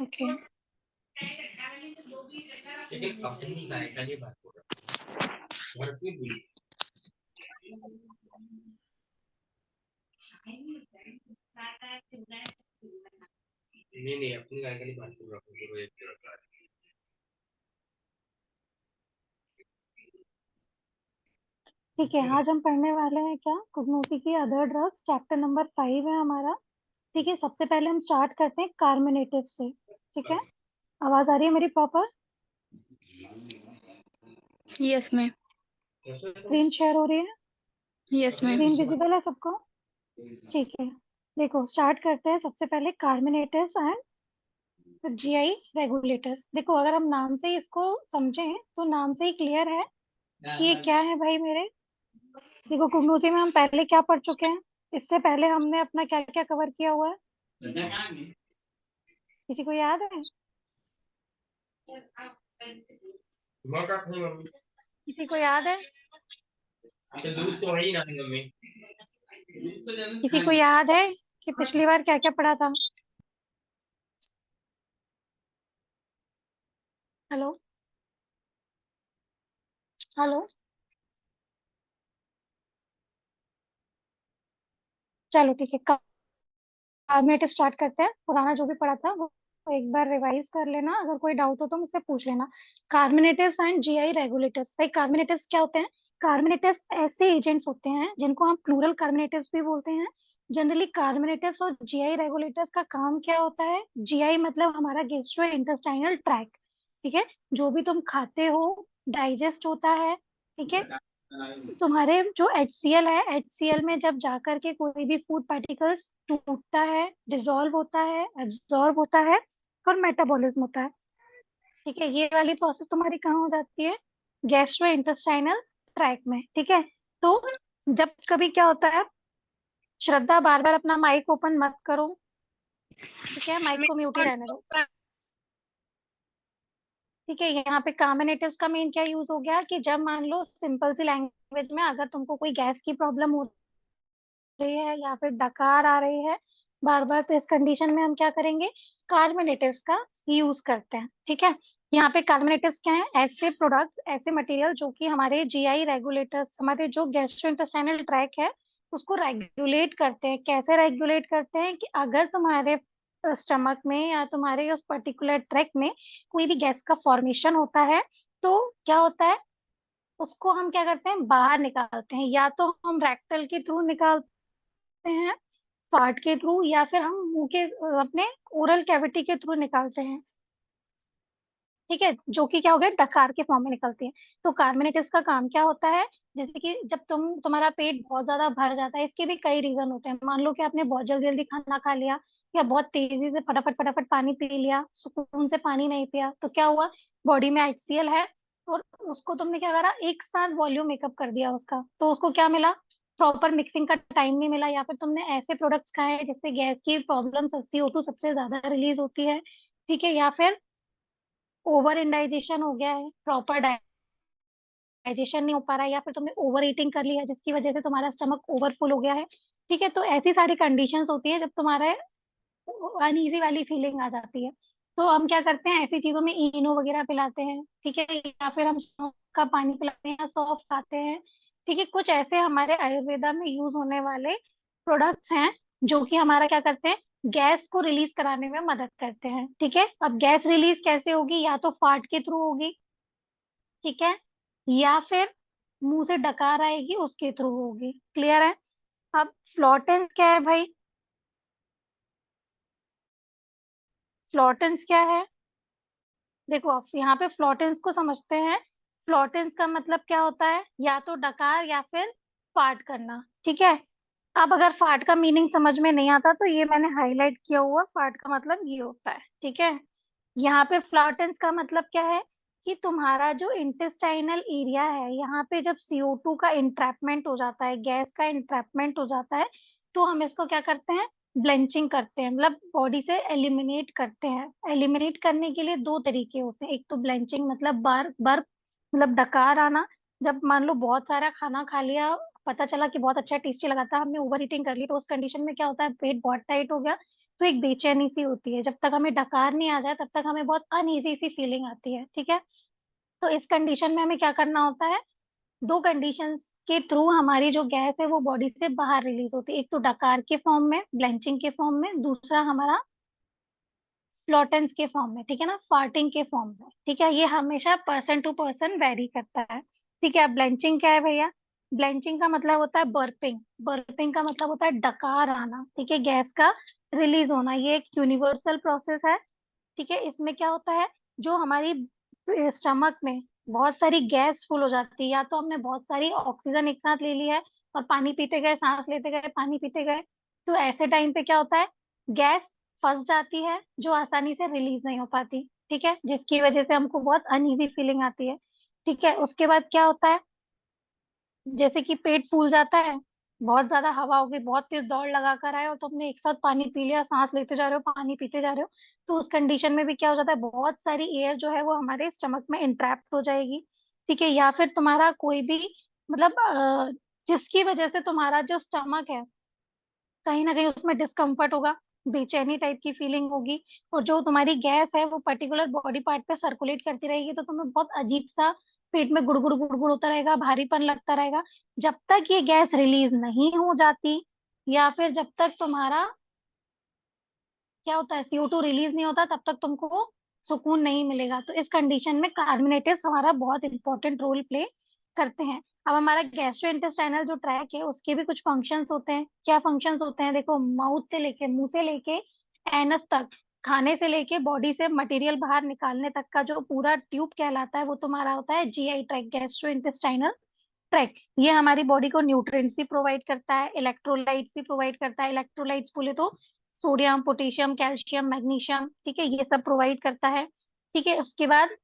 Okay नहीं अपनी गाय का नहीं बात कर रहा हूँ। ठीक है, आज हम पढ़ने वाले हैं क्या, कुग्नोसी की अदर ड्रग्स, चैप्टर नंबर 5 है हमारा। ठीक है, सबसे पहले हम स्टार्ट करते हैं कार्मिनेटिव से। ठीक है, आवाज आ रही है मेरी proper? Yes ma'am. Screen share हो रही है? Yes ma'am. स्क्रीन विजिबल है सबको? ठीक है, देखो स्टार्ट करते हैं। सबसे पहले कार्मिनेटिव्स एंड जीआई रेगुलेटर्स। देखो अगर हम नाम से इसको समझें तो नाम से ही क्लियर है कि ये क्या है भाई मेरे। देखो कुग्नोसी में हम पहले क्या पढ़ चुके हैं, इससे पहले हमने अपना क्या क्या कवर किया हुआ है, किसी को याद है? किसी को याद है? किसी को याद है कि पिछली बार क्या क्या पढ़ा था? हेलो हेलो, चलो ठीक है, कार्बोनेटिव स्टार्ट करते हैं। पुराना जो भी पढ़ा था वो एक बार रिवाइज कर लेना, अगर कोई डाउट हो तो मुझसे पूछ लेना। कार्बोनेटिव्स एंड जीआई रेगुलेटर्स। भाई कार्बोनेटिव्स क्या होते हैं? कार्बोनेटिव्स ऐसे एजेंट्स होते हैं जिनको हम प्लूरल कार्बोनेटिव्स भी बोलते हैं। जनरली कार्बोनेटिव्स और जीआई रेगुलेटर्स का काम क्या होता है? जीआई मतलब हमारा गैस्ट्रो इंटेस्टाइनल ट्रैक्ट। ठीक है, जो भी तुम खाते हो डाइजेस्ट होता है। ठीक है, तुम्हारे जो HCl है, HCl में जब जाकर के कोई भी फूड पार्टिकल्स टूटता है, डिसॉल्व होता है, एब्जॉर्ब होता है और मेटाबॉलिज्म होता है। ठीक है, ये वाली प्रोसेस तुम्हारी कहाँ हो जाती है? गैस्ट्रो इंटेस्टाइनल ट्रैक में। ठीक है, तो जब कभी क्या होता है, श्रद्धा बार बार अपना माइक ओपन मत करो। ठीक है, माइक को म्यूट ही रहने दो। ठीक है, यहाँ पे कार्बोनेटिव्स का मेन क्या यूज हो गया कि जब मान लो सिंपल सी लैंग्वेज में अगर तुमको कोई गैस की प्रॉब्लम हो रही है या फिर डकार आ रही है बार बार, तो इस कंडीशन में हम क्या करेंगे? कार्बोनेटिव्स का यूज करते हैं। ठीक है, यहाँ पे कार्बोनेटिव्स क्या है? ऐसे प्रोडक्ट्स, ऐसे मटेरियल जो कि हमारे जीआई रेगुलेटर्स, हमारे जो गैस्ट्रोइंटेस्टाइनल ट्रैक है उसको रेगुलेट करते हैं। कैसे रेगुलेट करते हैं कि अगर तुम्हारे स्टमक में या तुम्हारे उस पर्टिकुलर ट्रैक में कोई भी गैस का फॉर्मेशन होता है तो क्या होता है, उसको हम क्या करते हैं? बाहर निकालते हैं। या तो हम रेक्टल के थ्रू निकालते हैं, फार्ट के थ्रू, या फिर हम मुंह के अपने ओरल कैविटी के थ्रू निकालते हैं। ठीक है, जो कि क्या हो गया, डकार के फॉर्म में निकलती है। तो कार्बोनेटिव्स का काम क्या होता है? जैसे कि जब तुम्हारा पेट बहुत ज्यादा भर जाता है, इसके भी कई रीजन होते हैं। मान लो कि आपने बहुत जल्दी जल्दी खाना खा लिया या बहुत तेजी से फटाफट फटाफट पानी पी लिया, सुकून से पानी नहीं पिया, तो क्या हुआ? बॉडी में HCl है और उसको तुमने क्या करा, एक साथ वॉल्यूम मेकअप कर दिया उसका, तो उसको क्या मिला? प्रॉपर मिक्सिंग का टाइम नहीं मिला। या फिर तुमने ऐसे प्रोडक्ट्स खाए हैं जिससे गैस की प्रॉब्लम, CO2 सबसे ज्यादा रिलीज होती है। ठीक है, या फिर ओवर इंडाइजेशन हो गया है, प्रॉपर डाइजेशन नहीं हो पा रहा है, या फिर तुमने ओवर ईटिंग कर लिया जिसकी वजह से तुम्हारा स्टमक ओवरफुल हो गया है। ठीक है, तो ऐसी सारी कंडीशंस होती है जब तुम्हारे अनईजी वाली फीलिंग आ जाती है। तो हम क्या करते हैं, ऐसी चीजों में इनो वगैरह पिलाते हैं। ठीक है, या फिर हम सौंफ का पानी पिलाते हैं या सौंफ खाते हैं। ठीक है, कुछ ऐसे हमारे आयुर्वेदा में यूज होने वाले प्रोडक्ट्स हैं जो कि हमारा क्या करते हैं, गैस को रिलीज कराने में मदद करते हैं। ठीक है, अब गैस रिलीज कैसे होगी? या तो फार्ट के थ्रू होगी, ठीक है, या फिर मुंह से डकार आएगी उसके थ्रू होगी। क्लियर है? अब फ्लोटेंस क्या है भाई? फ्लोटेंस क्या है? देखो अब यहाँ पे फ्लोटेंस को समझते हैं। फ्लोटेंस का मतलब क्या होता है? या तो डकार या फिर फार्ट करना। ठीक है, अब अगर फार्ट का मीनिंग समझ में नहीं आता तो ये मैंने हाईलाइट किया हुआ, फार्ट का मतलब ये होता है। ठीक है, यहाँ पे फ्लॉटेंस का मतलब क्या है कि तुम्हारा जो इंटेस्टाइनल एरिया है, यहाँ पे जब CO2 का इंट्रैपमेंट हो जाता है, गैस का इंट्रैपमेंट हो जाता है, तो हम इसको क्या करते हैं? ब्लेंचिंग करते हैं, मतलब बॉडी से एलिमिनेट करते हैं। एलिमिनेट करने के लिए दो तरीके होते हैं। एक तो ब्लेंचिंग मतलब बर्फ बर्फ मतलब डकार आना, जब मान लो बहुत सारा खाना खा लिया, पता चला कि बहुत अच्छा टेस्टी लगा था, हमने ओवर ईटिंग कर ली, तो उस कंडीशन में क्या होता है, पेट बहुत टाइट हो गया, तो एक बेचैनी सी होती है, जब तक हमें डकार नहीं आ जाए तब तक हमें बहुत अनईजी सी फीलिंग आती है, ठीक है। तो इस कंडीशन में हमें क्या करना होता है, दो कंडीशंस के थ्रू हमारी जो गैस है वो बॉडी से बाहर रिलीज होती है, एक तो डकार के फॉर्म में, ब्लेंचिंग के फॉर्म में, दूसरा हमारा फ्लोटेंस के फॉर्म में, ठीक है ना, फार्टिंग के फॉर्म में, ठीक है। ये हमेशा पर्सन टू पर्सन वेरी करता है, ठीक है। अब ब्लेंचिंग क्या है भैया, ब्लेंचिंग का मतलब होता है बर्पिंग, बर्पिंग का मतलब होता है डकार आना, ठीक है, गैस का रिलीज होना, ये एक यूनिवर्सल प्रोसेस है, ठीक है। इसमें क्या होता है, जो हमारी स्टमक में बहुत सारी गैस फुल हो जाती है, या तो हमने बहुत सारी ऑक्सीजन एक साथ ले ली है और पानी पीते गए, सांस लेते गए, पानी पीते गए, तो ऐसे टाइम पे क्या होता है, गैस फंस जाती है जो आसानी से रिलीज नहीं हो पाती, ठीक है, जिसकी वजह से हमको बहुत अनईजी फीलिंग आती है, ठीक है। उसके बाद क्या होता है, जैसे कि पेट फूल जाता है, बहुत ज्यादा हवा हो गई, बहुत तेज दौड़ लगा कर आए और तुमने एक साथ पानी पी लिया, सांस लेते जा रहे हो, पानी पीते जा रहे हो, तो उस कंडीशन में भी क्या हो जाता है, बहुत सारी एयर जो है वो हमारे स्टमक में इंट्रैप्ट हो जाएगी, ठीक है। या फिर तुम्हारा कोई भी मतलब जिसकी वजह से तुम्हारा जो स्टमक है कहीं ना कहीं उसमें डिस्कम्फर्ट होगा, बेचैनी टाइप की फीलिंग होगी, और जो तुम्हारी गैस है वो पर्टिकुलर बॉडी पार्ट पे सर्कुलेट करती रहेगी, तो तुम्हें बहुत अजीब सा पेट में गुड़गुड़ गुड़गुड़ होता रहेगा, भारीपन लगता रहेगा, जब तक ये गैस रिलीज नहीं हो जाती, या फिर जब तक तुम्हारा क्या होता है, CO2 रिलीज नहीं होता, तब तक तुमको सुकून नहीं मिलेगा। तो इस कंडीशन में कार्बोनेटिव्स हमारा बहुत इंपॉर्टेंट रोल प्ले करते हैं। अब हमारा गैस्ट्रोइंटेस्टाइनल जो ट्रैक है उसके भी कुछ फंक्शंस होते हैं, क्या फंक्शंस होते हैं, देखो, माउथ से लेके, मुंह से लेके एनस तक, खाने से लेके बॉडी से मटेरियल बाहर निकालने तक का जो पूरा ट्यूब कहलाता है वो तुम्हारा होता है GI ट्रैक, गैस्ट्रोइंटेस्टाइनल ट्रैक। ये हमारी बॉडी को न्यूट्रिएंट्स भी प्रोवाइड करता है, इलेक्ट्रोलाइट्स भी प्रोवाइड करता है, इलेक्ट्रोलाइट्स बोले तो सोडियम, पोटेशियम, कैल्शियम, मैग्नीशियम, ठीक है, ये सब प्रोवाइड करता है, ठीक है। उसके बाद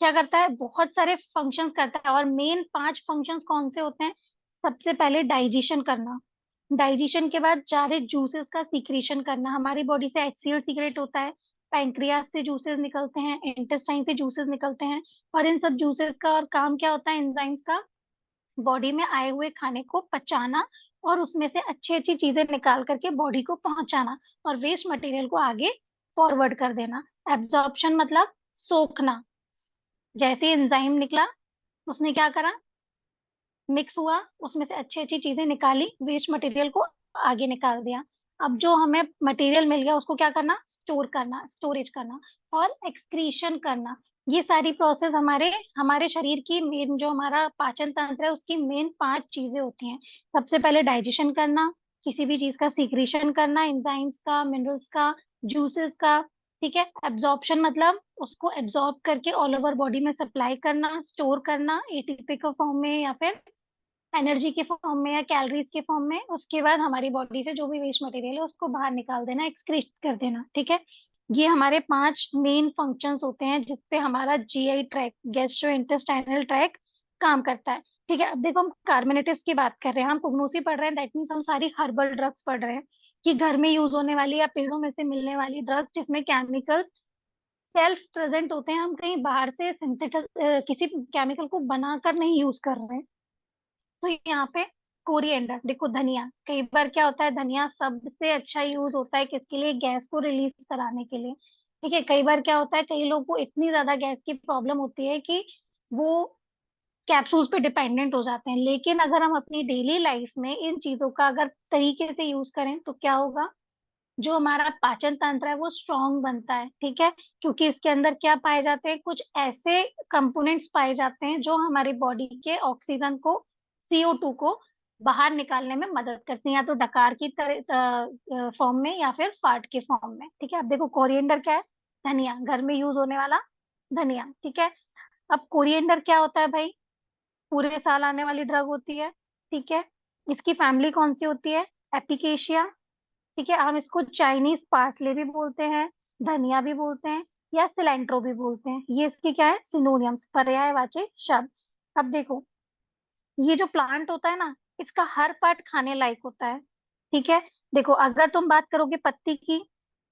क्या करता है, बहुत सारे फंक्शंस करता है, और मेन 5 फंक्शंस कौन से होते हैं, सबसे पहले डाइजेशन करना, डाइजेशन के बाद सारे जूसेस का सीक्रेशन करना, हमारी बॉडी से HCl सीक्रेट होता है, पैंक्रियास से जूसेस निकलते हैं, इंटेस्टाइन से जूसेस निकलते हैं, और इन सब जूसेस का और काम क्या होता है, एंजाइम्स का, बॉडी में आए हुए खाने को पचाना और उसमें से अच्छी अच्छी चीजें निकाल करके बॉडी को पहुंचाना, और वेस्ट मटेरियल को आगे फॉरवर्ड कर देना। एब्जॉर्प्शन मतलब सोखना, जैसे एंजाइम निकला, उसने क्या करा, मिक्स हुआ, उसमें से अच्छी अच्छी चीजें निकाली, वेस्ट मटेरियल को आगे निकाल दिया। अब जो हमें मटेरियल मिल गया उसको क्या करना, स्टोर करना, स्टोरेज करना, और एक्सक्रीशन करना। ये सारी प्रोसेस हमारे हमारे शरीर की मेन, जो हमारा पाचन तंत्र है उसकी मेन 5 चीजें होती हैं। सबसे पहले डाइजेशन करना, किसी भी चीज का सीक्रेशन करना, एंजाइम्स का, मिनरल्स का, जूसेस का, ठीक है। एब्जॉर्प्शन मतलब उसको एब्जॉर्ब करके ऑल ओवर बॉडी में सप्लाई करना, स्टोर करना एटीपी के फॉर्म में या फिर एनर्जी के फॉर्म में या कैलोरीज के फॉर्म में। उसके बाद हमारी बॉडी से जो भी वेस्ट मटेरियल है उसको बाहर निकाल देना, एक्सक्रीट कर देना, ठीक है। ये हमारे 5 मेन फंक्शंस होते हैं जिसपे हमारा GI track, gastro intestinal tract काम करता है, ठीक है। अब देखो, हम कार्बोनेटिव्स की बात कर रहे हैं, हम पुगनोसी पढ़ रहे हैं, दैट मीन्स हम सारी हर्बल ड्रग्स पढ़ रहे हैं, कि घर में यूज होने वाली या पेड़ों में से मिलने वाली ड्रग्स जिसमें केमिकल्स सेल्फ प्रेजेंट होते हैं, हम कहीं बाहर से सिंथेटिक किसी केमिकल को बनाकर नहीं यूज कर रहे हैं। तो यहाँ पे कोरिएंडर, देखो, धनिया, कई बार क्या होता है, धनिया सबसे अच्छा यूज होता है किसके लिए, गैस को रिलीज कराने के लिए, ठीक है। कई बार क्या होता है, कई लोगों को इतनी ज्यादा गैस की प्रॉब्लम होती है कि वो कैप्सूल्स पे डिपेंडेंट हो जाते हैं, लेकिन अगर हम अपनी डेली लाइफ में इन चीजों का अगर तरीके से यूज करें तो क्या होगा, जो हमारा पाचन तंत्र है वो स्ट्रांग बनता है, ठीक है, क्योंकि इसके अंदर क्या पाए जाते हैं, कुछ ऐसे कंपोनेंट्स पाए जाते हैं जो हमारी बॉडी के ऑक्सीजन को, CO2 को बाहर निकालने में मदद करते हैं, या तो डकार की तरह फॉर्म में या फिर फार्ट के फॉर्म में, ठीक है। अब देखो, कोरिएंडर क्या है, धनिया, घर में यूज होने वाला धनिया, ठीक है। अब कोरिएंडर क्या होता है भाई, पूरे साल आने वाली ड्रग होती है, ठीक है। इसकी फैमिली कौन सी होती है, एपिकेशिया, ठीक है। हम इसको चाइनीज पार्सले भी बोलते हैं, धनिया भी बोलते हैं, या सिलेंट्रो भी बोलते हैं, ये इसके क्या है, सिनोनियम्स, पर्यायवाची शब्द। अब देखो, ये जो प्लांट होता है ना, इसका हर पार्ट खाने लायक होता है, ठीक है। देखो, अगर तुम बात करोगे पत्ती की,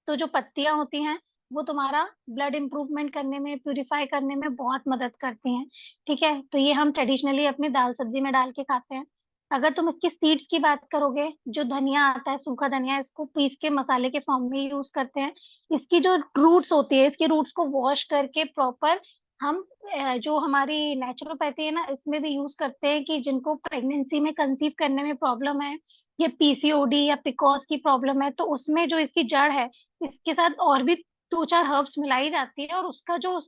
तो जो पत्तियां होती हैं वो तुम्हारा ब्लड इंप्रूवमेंट करने में, प्यूरिफाई करने में बहुत मदद करती हैं, ठीक है। तो ये हम ट्रेडिशनली अपनी दाल सब्जी में डाल के खाते हैं। अगर तुम इसकी सीड्स की बात करोगे, जो धनिया आता है, सूखा धनिया, इसको पीस के मसाले के फॉर्म में यूज करते हैं। इसकी जो रूट्स होती है, इसकी रूट्स को वॉश करके प्रॉपर हम जो हमारी नेचुरोपैथी है ना, इसमें भी यूज करते हैं कि जिनको प्रेगनेंसी में कंसीव करने में प्रॉब्लम है, या पीसीओडी या पिकॉस की प्रॉब्लम है, तो उसमें जो इसकी जड़ है, इसके साथ और भी दो चार हर्ब्स मिलाई जाती है, और उसका जो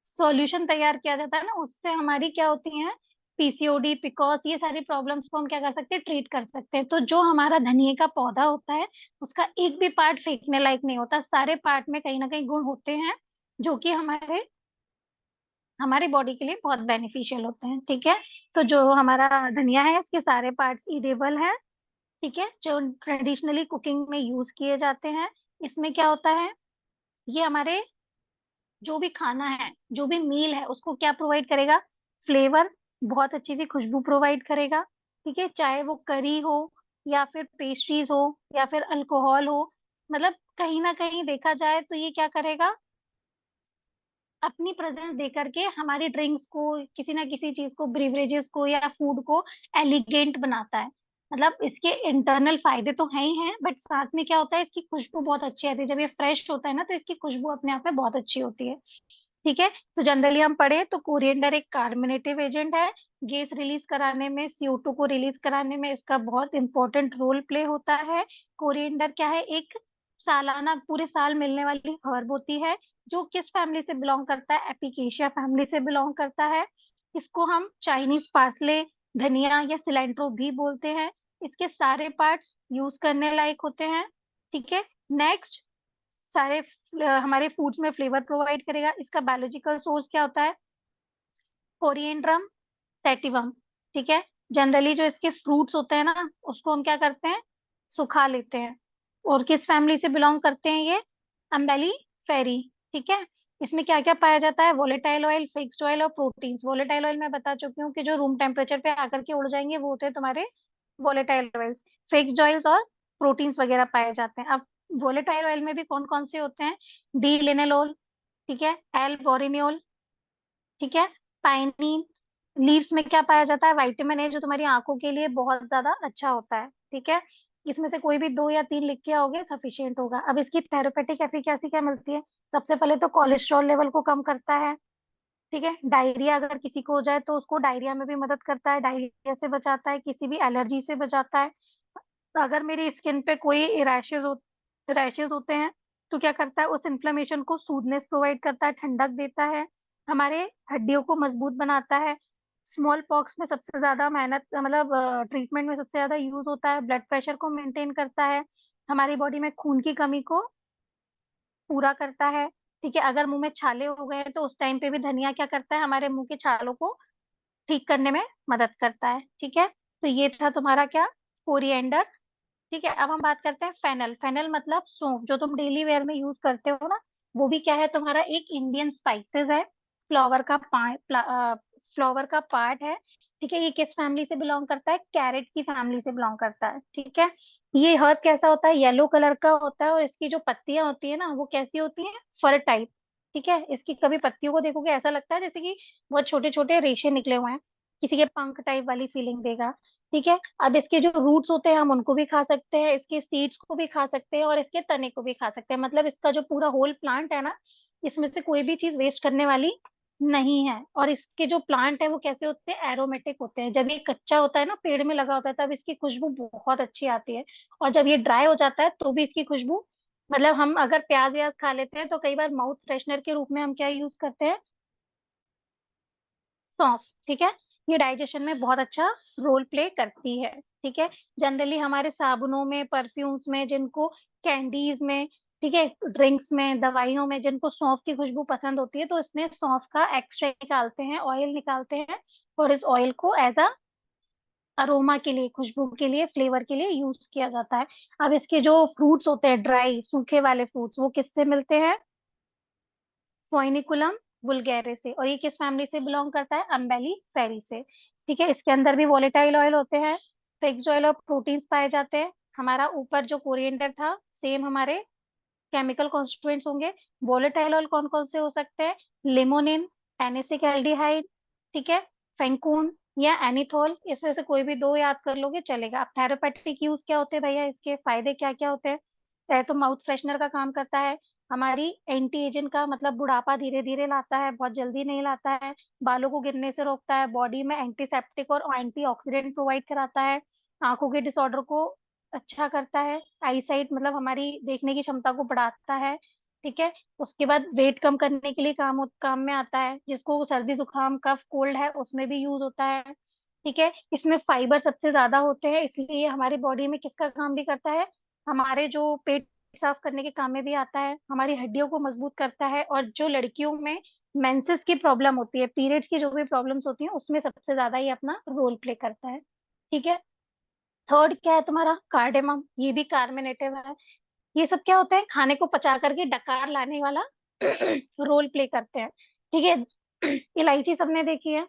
सॉल्यूशन तैयार किया जाता है ना, उससे हमारी क्या होती है, पीसीओडी, पिकॉस, ये सारी प्रॉब्लम्स को हम क्या कर सकते हैं, ट्रीट कर सकते हैं। तो जो हमारा धनिया का पौधा होता है, उसका एक भी पार्ट फेंकने लायक नहीं होता, सारे पार्ट में कहीं ना कहीं गुण होते हैं जो कि हमारे हमारी बॉडी के लिए बहुत बेनिफिशियल होते हैं। ठीक है, तो जो हमारा धनिया है, इसके सारे पार्ट्स इडेबल हैं। ठीक है, जो ट्रेडिशनली कुकिंग में यूज किए जाते हैं। इसमें क्या होता है, ये हमारे जो भी खाना है, जो भी मील है, उसको क्या प्रोवाइड करेगा, फ्लेवर, बहुत अच्छी सी खुशबू प्रोवाइड करेगा। ठीक है, चाहे वो करी हो, या फिर पेस्ट्रीज हो, या फिर अल्कोहल हो, मतलब कहीं ना कहीं देखा जाए तो ये क्या करेगा, अपनी प्रेजेंस दे करके हमारी ड्रिंक्स को, किसी ना किसी चीज को, ब्रिवरेजेस को या फूड को एलिगेंट बनाता है। मतलब इसके इंटरनल फायदे तो है ही हैं, बट साथ में क्या होता है, इसकी खुशबू बहुत अच्छी आती है। जब ये फ्रेश होता है ना, तो इसकी खुशबू अपने आप में बहुत अच्छी होती है। ठीक है, तो जनरली हम पढ़े तो कोरिएंडर एक कार्बोनेटिव एजेंट है। गैस रिलीज कराने में, CO2 को रिलीज कराने में इसका बहुत इंपॉर्टेंट रोल प्ले होता है। कोरिएंडर क्या है, एक सालाना, पूरे साल मिलने वाली हर्ब होती है, जो किस फैमिली से बिलोंग करता है, एपिकेशिया फैमिली से बिलोंग करता है। इसको हम चाइनीज पार्सले, धनिया या सिलेंट्रो भी बोलते हैं। इसके सारे पार्ट्स यूज करने लायक होते हैं। ठीक है, नेक्स्ट, सारे हमारे फूड्स में फ्लेवर प्रोवाइड करेगा। इसका बायोलॉजिकल सोर्स क्या होता है, कोरिएंड्रम सैटिवम। ठीक है, जनरली जो इसके फ्रूट्स होते हैं ना, उसको हम क्या करते हैं, सुखा लेते हैं। और किस फैमिली से बिलोंग करते हैं ये, अम्बेली फेरी। ठीक है, इसमें क्या क्या पाया जाता है, वोलेटाइल ऑयल, फिक्स्ड ऑयल और प्रोटीन्स। वोलेटाइल ऑयल मैं बता चुकी हूँ कि जो रूम टेम्परेचर पे आकर के उड़ जाएंगे, वो होते हैं तुम्हारे वोलेटाइल ऑयल्स। फिक्स्ड ऑयल्स और प्रोटीन्स वगैरह पाए जाते हैं। अब वोलेटाइल ऑयल में भी कौन कौन से होते हैं, डी लिनेलोल, ठीक है, एल बोरिनियोल, ठीक है, पाइनिन। लीव्स में क्या पाया जाता है, विटामिन ए, जो तुम्हारी आंखों के लिए बहुत ज्यादा अच्छा होता है। ठीक है, इसमें से कोई भी 2 या 3 लिख के आओगे सफिशियंट होगा। अब इसकी थेरेपेटिक एफिकेसी क्या मिलती है, सबसे पहले तो कोलेस्ट्रॉल लेवल को कम करता है। ठीक है, डायरिया अगर किसी को हो जाए तो उसको डायरिया में भी मदद करता है, डायरिया से बचाता है, किसी भी एलर्जी से बचाता है। अगर मेरी स्किन पे कोई रैशेज होते हैं, तो क्या करता है, उस इन्फ्लेमेशन को सूदनेस प्रोवाइड करता है, ठंडक देता है, हमारे हड्डियों को मजबूत बनाता है। स्मॉल पॉक्स में सबसे ज्यादा मेहनत, मतलब ट्रीटमेंट में सबसे ज्यादा यूज होता है। ब्लड प्रेशर को मेंटेन करता है, हमारी बॉडी में खून की कमी को पूरा करता है। ठीक है, अगर मुंह में छाले हो गए हैं, तो उस टाइम पे भी धनिया क्या करता है, हमारे मुंह के छालों को ठीक करने में मदद करता है। ठीक है, तो ये था तुम्हारा क्या, कोरिएंडर। ठीक है, अब हम बात करते हैं फेनल। फेनल मतलब सौंफ, जो तुम डेली वेयर में यूज करते हो ना, वो भी क्या है, तुम्हारा एक इंडियन स्पाइसेस है। फ्लावर का फ्लावर का पार्ट है। ठीक है, ये किस फैमिली से बिलोंग करता है, कैरेट की फैमिली से बिलोंग करता है। ठीक है, ये हर्ब कैसा होता है, येलो कलर का होता है, और इसकी जो पत्तियां होती है ना, वो कैसी होती हैं, फर टाइप। ठीक है, इसकी कभी पत्तियों को देखोगे, ऐसा लगता है जैसे कि बहुत छोटे छोटे रेशे निकले हुए हैं, किसी के पंख टाइप वाली फीलिंग देगा। ठीक है, अब इसके जो रूट्स होते हैं, हम उनको भी खा सकते हैं, इसके सीड्स को भी खा सकते हैं, और इसके तने को भी खा सकते हैं। मतलब इसका जो पूरा होल प्लांट है ना, इसमें से कोई भी चीज वेस्ट करने वाली नहीं है। और इसके जो प्लांट है, वो कैसे होते हैं, एरोमेटिक होते हैं। जब ये कच्चा होता है ना, पेड़ में लगा होता है, तब इसकी खुशबू बहुत अच्छी आती है। और जब ये ड्राई हो जाता है, तो भी इसकी खुशबू, मतलब हम अगर प्याज व्याज खा लेते हैं, तो कई बार माउथ फ्रेशनर के रूप में हम क्या यूज करते हैं, सौंफ। ठीक है, ये डाइजेशन में बहुत अच्छा रोल प्ले करती है। ठीक है, जनरली हमारे साबुनों में, परफ्यूम्स में, जिनको कैंडीज में, ठीक है, ड्रिंक्स में, दवाइयों में, जिनको सौंफ की खुशबू पसंद होती है, तो इसमें सौंफ का एक्सट्रैक्ट निकालते हैं, ऑयल निकालते हैं, और इस ऑयल को एज अ अरोमा के लिए, खुशबू के लिए, फ्लेवर के लिए यूज किया जाता है। अब इसके जो फ्रूट्स होते हैं, ड्राई सूखे वाले फ्रूट्स, वो किससे मिलते हैं, फोइनिकुलम वुल्गेरे से। और ये किस फैमिली से बिलोंग करता है, अम्बेली फेरी से। ठीक है, इसके अंदर भी वोलेटाइल ऑयल होते हैं, फिक्स्ड ऑयल और प्रोटीन्स पाए जाते हैं। हमारा ऊपर जो कोरिएंडर था, सेम हमारे केमिकल कॉन्स्टिट्यूएंट्स होंगे। वोलेटाइल ऑयल कौन कौन से हो सकते हैं, लिमोनिन, एनिसिक एल्डिहाइड, ठीक है, फेंकून, या एनीथोल, इसमें से कोई भी दो याद कर लोगे चलेगा। अब थेरापेटिक यूज क्या होते हैं भैया, इसके फायदे क्या क्या होते हैं? पहले तो माउथ फ्रेशनर का काम करता है, हमारी एंटी एजेंट का मतलब बुढ़ापा धीरे धीरे लाता है, बहुत जल्दी नहीं लाता है। बालों को गिरने से रोकता है, बॉडी में एंटीसेप्टिक और एंटीऑक्सीडेंट प्रोवाइड कराता है, आंखों के डिसऑर्डर को अच्छा करता है, आईसाइट मतलब हमारी देखने की क्षमता को बढ़ाता है। ठीक है। उसके बाद वेट कम करने के लिए काम में आता है, जिसको सर्दी जुकाम कफ कोल्ड है उसमें भी यूज होता है। ठीक है। इसमें फाइबर सबसे ज्यादा होते हैं, इसलिए हमारी बॉडी में किसका काम भी करता है, हमारे जो पेट साफ करने के काम में भी आता है, हमारी हड्डियों को मजबूत करता है, और जो लड़कियों में मेंसेस की प्रॉब्लम होती है, पीरियड्स की जो भी प्रॉब्लम्स होती हैं, उसमें सबसे ज्यादा ये अपना रोल प्ले करता है। ठीक है। थर्ड क्या है तुम्हारा, कार्डेमम, ये भी कार्मिनेटिव है। ये सब क्या होता है, खाने को पचा करके डकार लाने वाला रोल प्ले करते हैं। ठीक है। इलायची सबने देखी है,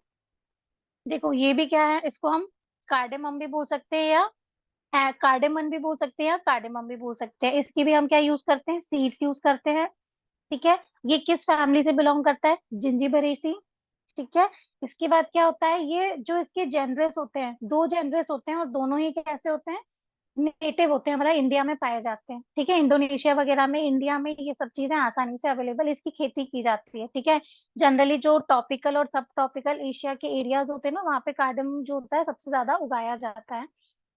देखो ये भी क्या है, इसको हम कार्डेमम भी बोल सकते हैं, या कार्डेमन भी बोल सकते हैं, या कार्डेमम भी बोल सकते हैं। इसकी भी हम क्या यूज करते हैं, सीड्स यूज करते हैं। ठीक है। ये किस फैमिली से बिलोंग करता है, जिंजीबेरेसी। ठीक है। इसके बाद क्या होता है, ये जो इसके जेनरेस होते हैं, दो जेनरेस होते हैं, और दोनों ही कैसे होते हैं, नेटिव होते हैं, हमारा इंडिया में पाए जाते हैं। ठीक है। इंडोनेशिया वगैरह में, इंडिया में ये सब चीजें आसानी से अवेलेबल, इसकी खेती की जाती है। ठीक है। जनरली जो टॉपिकल और सब टॉपिकल एशिया के एरियाज होते हैं ना, वहाँ पे कार्डम जो होता है सबसे ज्यादा उगाया जाता है।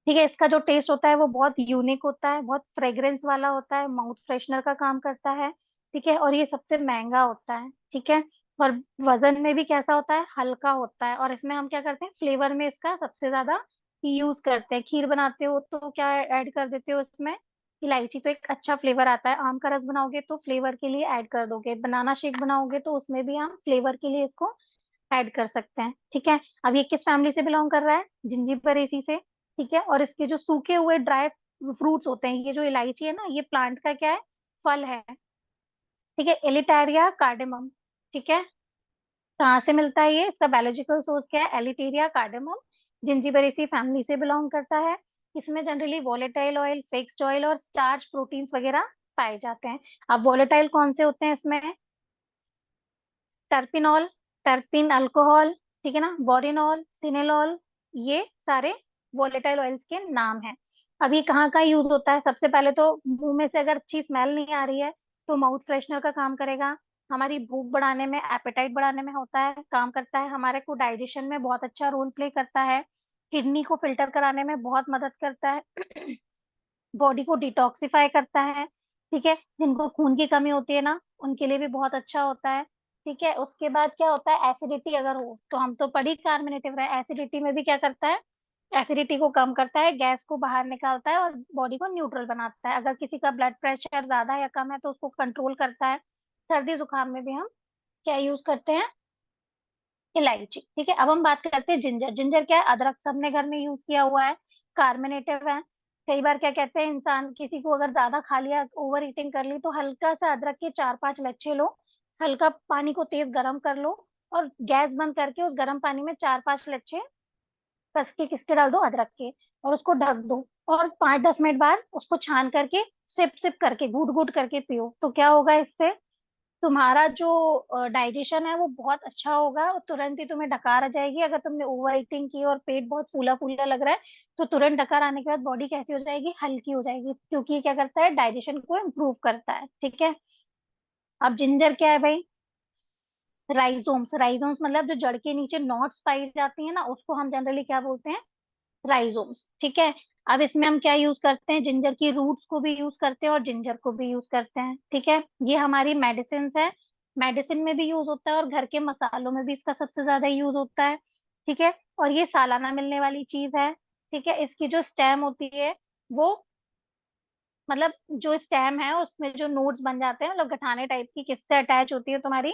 ठीक है। इसका जो टेस्ट होता है वो बहुत यूनिक होता है, बहुत फ्रेग्रेंस वाला होता है, माउथ फ्रेशनर का काम करता है। ठीक है। और ये सबसे महंगा होता है। ठीक है। और वजन में भी कैसा होता है, हल्का होता है। और इसमें हम क्या करते हैं, फ्लेवर में इसका सबसे ज्यादा यूज करते हैं। खीर बनाते हो तो क्या ऐड कर देते हो इसमें, इलायची, तो एक अच्छा फ्लेवर आता है। आम का रस बनाओगे तो फ्लेवर के लिए ऐड कर दोगे, बनाना शेक बनाओगे तो उसमें भी हम फ्लेवर के लिए इसको ऐड कर सकते हैं। ठीक है। अब ये किस फैमिली से बिलोंग कर रहा है, जिंजीबरेसी से। ठीक है। और इसके जो सूखे हुए ड्राई फ्रूट्स होते हैं, ये जो इलायची है ना, ये प्लांट का क्या है, फल है। ठीक है। एलिटारिया कार्डेमम। ठीक है। कहाँ से मिलता है ये, इसका बायोलॉजिकल सोर्स क्या है, एलिटेरिया कार्डेमम, जिंजीबरेसी फैमिली से बिलोंग करता है। इसमें generally volatile oil, fixed oil और स्टार्च प्रोटीन्स वगैरह पाए जाते हैं। अब वोलेटाइल कौन से होते हैं इसमें, टर्पिनॉल, टर्पिन अल्कोहल, ठीक है ना, बोरिनॉल, सिनेलॉल, ये सारे वोलेटाइल ऑयल्स के नाम हैं। अब ये कहाँ कहाँ यूज होता है, सबसे पहले तो मुंह में से अगर अच्छी स्मेल नहीं आ रही है तो माउथ फ्रेशनर का काम करेगा, हमारी भूख बढ़ाने में, एपेटाइट बढ़ाने में होता है, काम करता है, हमारे को डाइजेशन में बहुत अच्छा रोल प्ले करता है, किडनी को फिल्टर कराने में बहुत मदद करता है, बॉडी को डिटॉक्सिफाई करता है। ठीक है। जिनको खून की कमी होती है ना, उनके लिए भी बहुत अच्छा होता है। ठीक है। उसके बाद क्या होता है, एसिडिटी अगर हो तो, हम तो पढ़ी कार्मिनेटिव रहे, एसिडिटी में भी क्या करता है, एसिडिटी को कम करता है, गैस को बाहर निकालता है, और बॉडी को न्यूट्रल बनाता है। अगर किसी का ब्लड प्रेशर ज्यादा या कम है तो उसको कंट्रोल करता है। सर्दी जुकाम में भी हम क्या यूज करते हैं, इलायची। ठीक है। अब हम बात करते हैं जिंजर। जिंजर क्या है, अदरक सबने घर में यूज किया हुआ है, कार्मिनेटिव है। कई बार क्या कहते हैं, इंसान किसी को अगर ज्यादा खा लिया, ओवर ईटिंग कर ली, तो हल्का सा अदरक के 4-5 लच्छे लो, हल्का पानी को तेज गर्म कर लो, और गैस बंद करके उस गर्म पानी में 4-5 लच्छे कस के किसके डाल दो, अदरक के, और उसको ढक दो, और 5-10 मिनट बाद उसको छान करके सिप सिप करके, घूट घूट करके पियो, तो क्या होगा इससे, तुम्हारा जो डाइजेशन है वो बहुत अच्छा होगा, और तुरंत ही तुम्हें डकार आ जाएगी। अगर तुमने ओवर ईटिंग की और पेट बहुत फूला फूला लग रहा है, तो तुरंत डकार आने के बाद बॉडी कैसी हो जाएगी, हल्की हो जाएगी, क्योंकि ये क्या करता है, डाइजेशन को इम्प्रूव करता है। ठीक है। अब जिंजर क्या है भाई, राइजोम्स, राइजोम्स मतलब जो जड़ के नीचे नॉट्स पाई जाती है ना, उसको हम जनरली क्या बोलते हैं, राइजोम्स। ठीक है। अब इसमें हम क्या यूज करते हैं, जिंजर की रूट्स को भी यूज करते हैं, और जिंजर को भी यूज करते हैं। ठीक है। ये हमारी मेडिसिन है, मेडिसिन में भी यूज होता है, और घर के मसालों में भी इसका सबसे ज्यादा यूज होता है। ठीक है। और ये सालाना मिलने वाली चीज है। ठीक है। इसकी जो स्टेम होती है वो, मतलब जो स्टेम है उसमें जो नोड्स बन जाते हैं, मतलब गठाने टाइप की, किससे अटैच होती है, तुम्हारी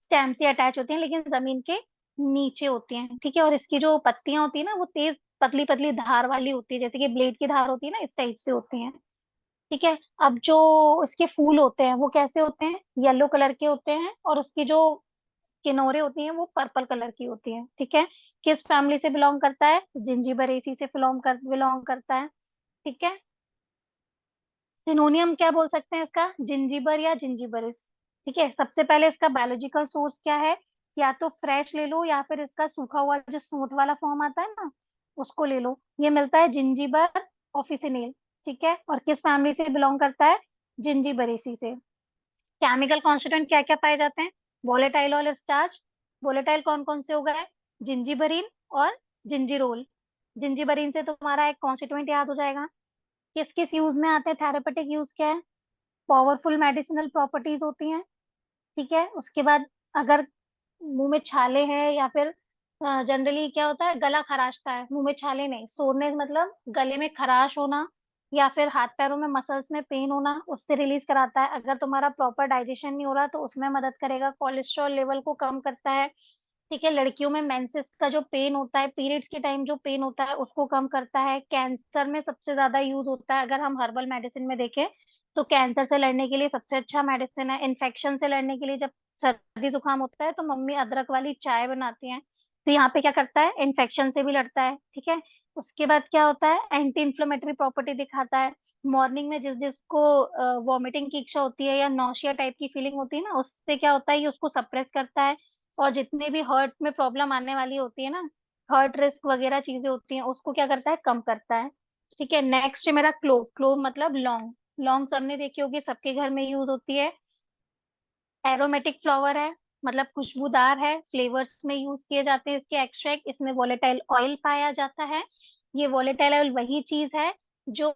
स्टेम से अटैच होती हैं, लेकिन जमीन के नीचे होती हैं। ठीक है। और इसकी जो पत्तियां होती है ना, वो तेज पतली पतली धार वाली होती है, जैसे कि ब्लेड की धार होती है ना, इस टाइप से होती हैं। ठीक है। अब जो इसके फूल होते हैं वो कैसे होते हैं, येलो कलर के होते हैं, और उसकी जो किनोरे होती हैं वो पर्पल कलर की होती हैं। ठीक है। किस फैमिली से बिलोंग करता है, जिंजीबरेसी से बिलोंग करता है। ठीक है। सिनोनियम क्या बोल सकते हैं इसका, जिंजीबर या जिंजीबरिस। ठीक है। सबसे पहले इसका बायोलॉजिकल सोर्स क्या है, या तो फ्रेश ले लो या फिर इसका सूखा हुआ जो सूंठ वाला फॉर्म आता है ना उसको ले लो। ये मिलता है जिंजीबर ऑफिसिनेल, ठीक है, और किस फैमिली से बिलोंग करता है? जिंजीबरेसी से। केमिकल कॉन्स्टिट्यूएंट क्या क्या पाए जाते हैं? वोलेटाइल और स्टार्च। वोलेटाइल कौन कौन से हो गए? जिंजीबरीन और जिंजीरोल। जिंजीबरीन से तुम्हारा एक कॉन्स्टिट्यूएंट याद हो जाएगा। किस किस यूज में आते हैं? थेरेपेटिक यूज क्या है? पावरफुल मेडिसिनल प्रॉपर्टीज होती हैं, ठीक है। उसके बाद अगर मुंह में छाले हैं या फिर जनरली क्या होता है, गला खराशता है, मुंह में छाले नहीं, सोरनेस मतलब गले में खराश होना या फिर हाथ पैरों में मसल्स में पेन होना, उससे रिलीज कराता है। अगर तुम्हारा प्रॉपर डाइजेशन नहीं हो रहा तो उसमें मदद करेगा। कोलेस्ट्रॉल लेवल को कम करता है, ठीक है। लड़कियों में मेंसेस का जो पेन होता है, पीरियड्स के टाइम जो पेन होता है उसको कम करता है। कैंसर में सबसे ज्यादा यूज होता है। अगर हम हर्बल मेडिसिन में देखें तो कैंसर से लड़ने के लिए सबसे अच्छा मेडिसिन है। इन्फेक्शन से लड़ने के लिए जब सर्दी जुकाम होता है तो मम्मी अदरक वाली चाय बनाती हैं, तो यहाँ पे क्या करता है? इन्फेक्शन से भी लड़ता है, ठीक है। उसके बाद क्या होता है? एंटी इन्फ्लेमेटरी प्रॉपर्टी दिखाता है। मॉर्निंग में जिस जिसको वॉमिटिंग की इच्छा होती है या नौशिया टाइप की फीलिंग होती है ना, उससे क्या होता है, ये उसको सप्रेस करता है। और जितने भी हार्ट में प्रॉब्लम आने वाली होती है ना, हार्ट रिस्क वगैरह चीजें होती हैं, उसको क्या करता है? कम करता है, ठीक है। नेक्स्ट है मेरा क्लोव। क्लोव मतलब लौंग। लौंग सबने देखी होगी, सबके घर में यूज होती है। एरोमेटिक फ्लावर है, मतलब खुशबूदार है, फ्लेवर्स में यूज किए जाते हैं इसके एक्सट्रैक्ट। इसमें वोलेटाइल ऑयल पाया जाता है। ये वोलेटाइल ऑयल वही चीज है जो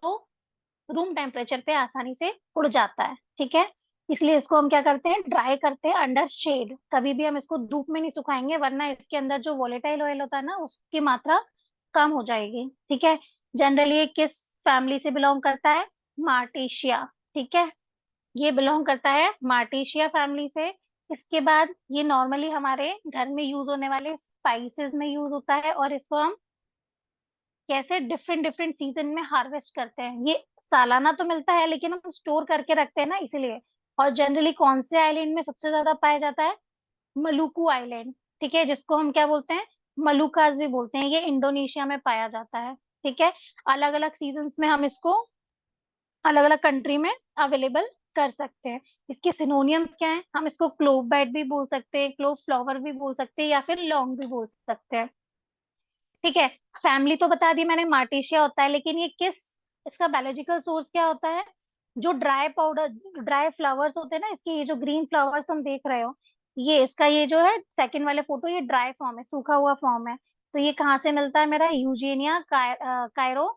रूम टेम्परेचर पे आसानी से उड़ जाता है, ठीक है। इसलिए इसको हम क्या करते हैं? ड्राई करते हैं अंडर शेड। कभी भी हम इसको धूप में नहीं सुखाएंगे वरना इसके अंदर जो वोलेटाइल ऑयल होता है ना उसकी मात्रा कम हो जाएगी, ठीक है। जनरली ये किस फैमिली से बिलोंग करता है? मार्टेशिया, ठीक है। ये बिलोंग करता है मार्टेशिया फैमिली से। इसके बाद ये नॉर्मली हमारे घर में यूज होने वाले स्पाइसेस में यूज होता है, और इसको हम कैसे डिफरेंट डिफरेंट सीजन में हार्वेस्ट करते हैं। ये सालाना तो मिलता है लेकिन हम स्टोर करके रखते हैं ना, इसलिए। और जनरली कौन से आइलैंड में सबसे ज्यादा पाया जाता है? मलुकू आइलैंड, ठीक है, जिसको हम क्या बोलते हैं? मलुकास भी बोलते हैं। ये इंडोनेशिया में पाया जाता है, ठीक है। अलग अलग सीजन्स में हम इसको अलग अलग कंट्री में अवेलेबल कर सकते हैं। इसके सिनोनियम्स क्या हैं? हम इसको क्लोव बेड भी बोल सकते हैं, क्लोव फ्लावर भी बोल सकते हैं, या फिर लौंग भी बोल सकते हैं, ठीक है। फैमिली तो बता दी मैंने, मार्टेशिया होता है, लेकिन ये किस, इसका बायोलॉजिकल सोर्स क्या होता है? जो ड्राई पाउडर, ड्राई फ्लावर्स होते हैं ना इसके, ये जो ग्रीन फ्लावर्स तुम देख रहे हो, ये इसका ये जो है सेकंड वाले फोटो, ये ड्राई फॉर्म है, सूखा हुआ फॉर्म है। तो ये कहाँ से मिलता है मेरा? यूजेनिया कायरो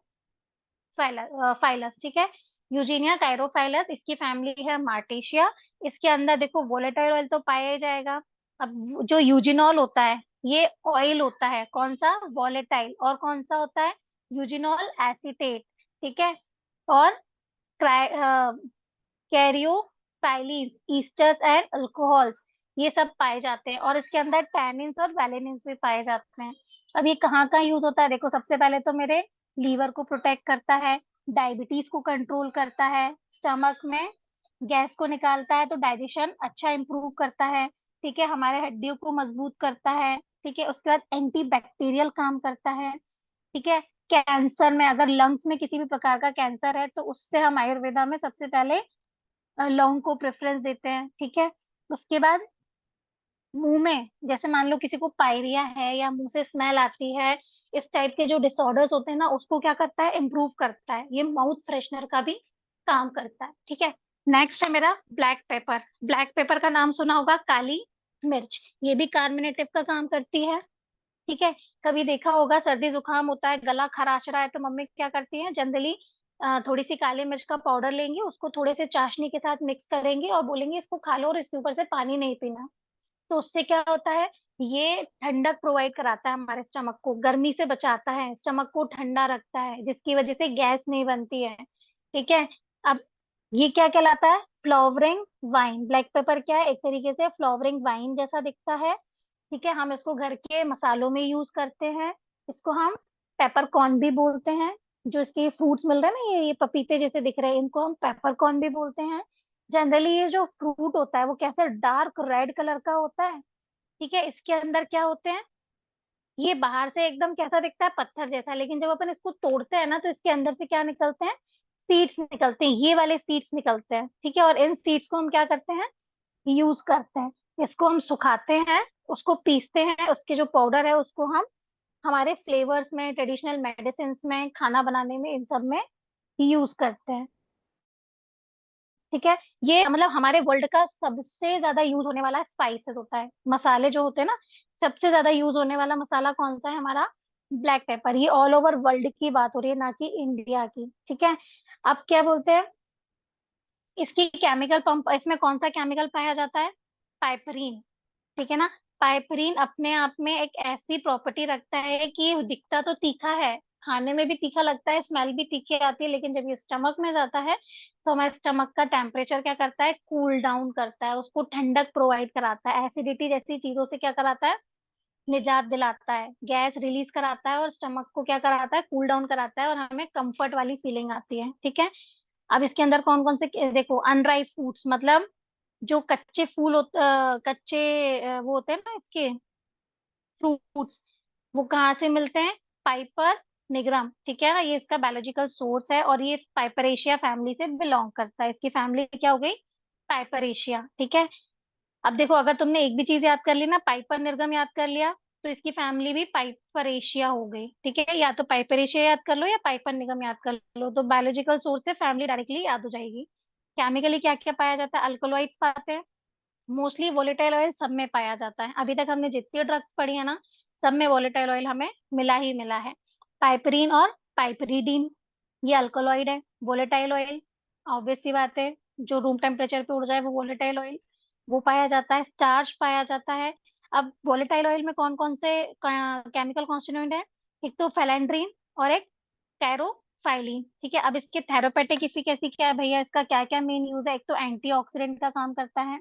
फाइलस, ठीक है। यूजीनिया कायरोफाइलस, इसकी फैमिली है मार्टेशिया। इसके अंदर देखो वोलेटाइल ऑयल तो पाया ही जाएगा। अब जो यूजिनॉल होता है ये ऑयल होता है, कौन सा? वोलेटाइल। और कौन सा होता है? यूजिनॉल एसीटेट, ठीक है। और कैरियोपाइलिन्स, ईस्टर्स एंड अल्कोहल्स, ये सब पाए जाते हैं। और इसके अंदर टैनिन्स और वेलेनिन्स भी पाए जाते हैं। अब ये कहाँ का यूज होता है? देखो सबसे पहले तो मेरे लीवर को प्रोटेक्ट करता है, डायबिटीज को कंट्रोल करता है, स्टमक में गैस को निकालता है तो डाइजेशन अच्छा इंप्रूव करता है, ठीक है। हमारे हड्डियों को मजबूत करता है, ठीक है। उसके बाद एंटी बैक्टीरियल काम करता है, ठीक है। कैंसर में, अगर लंग्स में किसी भी प्रकार का कैंसर है तो उससे हम आयुर्वेदा में सबसे पहले लौंग को प्रेफरेंस देते हैं, ठीक है। उसके बाद मुंह में, जैसे मान लो किसी को पायरिया है या मुंह से स्मेल आती है, इस टाइप के जो डिसऑर्डर्स होते हैं ना, उसको क्या करता है? इम्प्रूव करता है। ये माउथ फ्रेशनर का भी काम करता है, ठीक है। नेक्स्ट है मेरा ब्लैक पेपर। ब्लैक पेपर का नाम सुना होगा, काली मिर्च। ये भी कार्मिनेटिव का काम करती है, ठीक है। कभी देखा होगा सर्दी जुकाम होता है, गला खराश रहा है, तो मम्मी क्या करती है जनरली? थोड़ी सी काली मिर्च का पाउडर लेंगे, उसको थोड़े से चाशनी के साथ मिक्स करेंगे और बोलेंगे इसको खा लो और इसके ऊपर से पानी नहीं पीना। तो उससे क्या होता है? ये ठंडक प्रोवाइड कराता है हमारे स्टमक को, गर्मी से बचाता है, स्टमक को ठंडा रखता है, जिसकी वजह से गैस नहीं बनती है, ठीक है। अब ये क्या कहलाता है? Flowering wine. ब्लैक पेपर क्या है? एक तरीके से फ्लावरिंग वाइन जैसा दिखता है, ठीक है। हम इसको घर के मसालों में यूज करते हैं। इसको हम पेपर कॉर्न भी बोलते हैं। जो इसके फ्रूट्स मिल रहे हैं ना, ये पपीते जैसे दिख रहे हैं, इनको हम पेपर कॉर्न भी बोलते हैं। जनरली ये जो फ्रूट होता है वो कैसे डार्क रेड कलर का होता है, ठीक है। इसके अंदर क्या होते हैं? ये बाहर से एकदम कैसा दिखता है? पत्थर जैसा, लेकिन जब अपन इसको तोड़ते हैं ना तो इसके अंदर से क्या निकलते हैं? सीड्स निकलते हैं, ये वाले सीड्स निकलते हैं, ठीक है। और इन सीड्स को हम क्या करते हैं? यूज करते हैं। इसको हम सुखाते हैं, उसको पीसते हैं, उसके जो पाउडर है उसको हम हमारे फ्लेवर्स में, ट्रेडिशनल मेडिसिन में, खाना बनाने में, इन सब में यूज करते हैं। ठीक है, ये मतलब हमारे वर्ल्ड का सबसे ज्यादा यूज होने वाला स्पाइसेस होता है, मसाले जो होते हैं ना, सबसे ज्यादा यूज होने वाला मसाला कौन सा है हमारा? Black pepper. ये ऑल ओवर वर्ल्ड की बात हो रही है, ना कि इंडिया की। ठीक है, अब क्या बोलते हैं, इसकी केमिकल पंप, इसमें कौन सा केमिकल पाया जाता है? पाइपरीन। ठीक है ना। पाइपरीन अपने आप में एक ऐसी प्रॉपर्टी रखता है कि दिखता तो तीखा है, खाने में भी तीखा लगता है, स्मेल भी तीखी आती है, लेकिन जब ये स्टमक में जाता है तो हमारे स्टमक का टेम्परेचर क्या करता है? कूल डाउन करता है, उसको ठंडक प्रोवाइड कराता है, एसिडिटी जैसी चीजों से क्या कराता है? निजात दिलाता है, गैस रिलीज कराता है, और स्टमक को क्या कराता है? कूल डाउन कराता है, और हमें कंफर्ट वाली फीलिंग आती है। ठीक है, अब इसके अंदर कौन कौन से, देखो, अनराइप फूड्स मतलब जो कच्चे फूल कच्चे वो होते हैं ना इसके फ्रूट्स, वो कहाँ से मिलते हैं? Piper nigrum. ठीक है ना, ये इसका बायोलॉजिकल सोर्स है, और ये पाइपरेशिया फैमिली से बिलोंग करता है। इसकी फैमिली क्या हो गई? पाइपरेशिया। ठीक है, अब देखो, अगर तुमने एक भी चीज याद कर ली ना, पाइपर निर्गम याद कर लिया, तो इसकी फैमिली भी पाइपरेशिया हो गई। ठीक है, या तो पाइपरेशिया याद कर लो या पाइपर निगम याद कर लो, तो बायोलॉजिकल सोर्स से फैमिली डायरेक्टली याद हो जाएगी। केमिकली क्या क्या पाया जाता है? अल्कोलॉइड्स पाते हैं, मोस्टली वोलेटाइल ऑयल सब में पाया जाता है। अभी तक हमने जितनी ड्रग्स पढ़ी है ना, सब में वोलेटाइल ऑयल हमें मिला ही मिला है। पाइपरीन और पाइपरीडीन, ये अल्कोलॉइड है। वोलेटाइल ऑयल, ऑब्वियस सी बात है, जो रूम टेम्परेचर पे उड़ जाए वो वोलेटाइल ऑयल, वो पाया जाता है। स्टार्च पाया जाता है। अब वोलेटाइल ऑयल में कौन कौन से केमिकल कॉन्स्टिट्यूएंट है? एक तो फेलेंड्रीन और एक कैरोफाइलिन। ठीक है, अब इसके थेरापेटिक इफिकेसी क्या है भैया, इसका क्या क्या मेन यूज है? एक तो एंटीऑक्सीडेंट का काम करता है।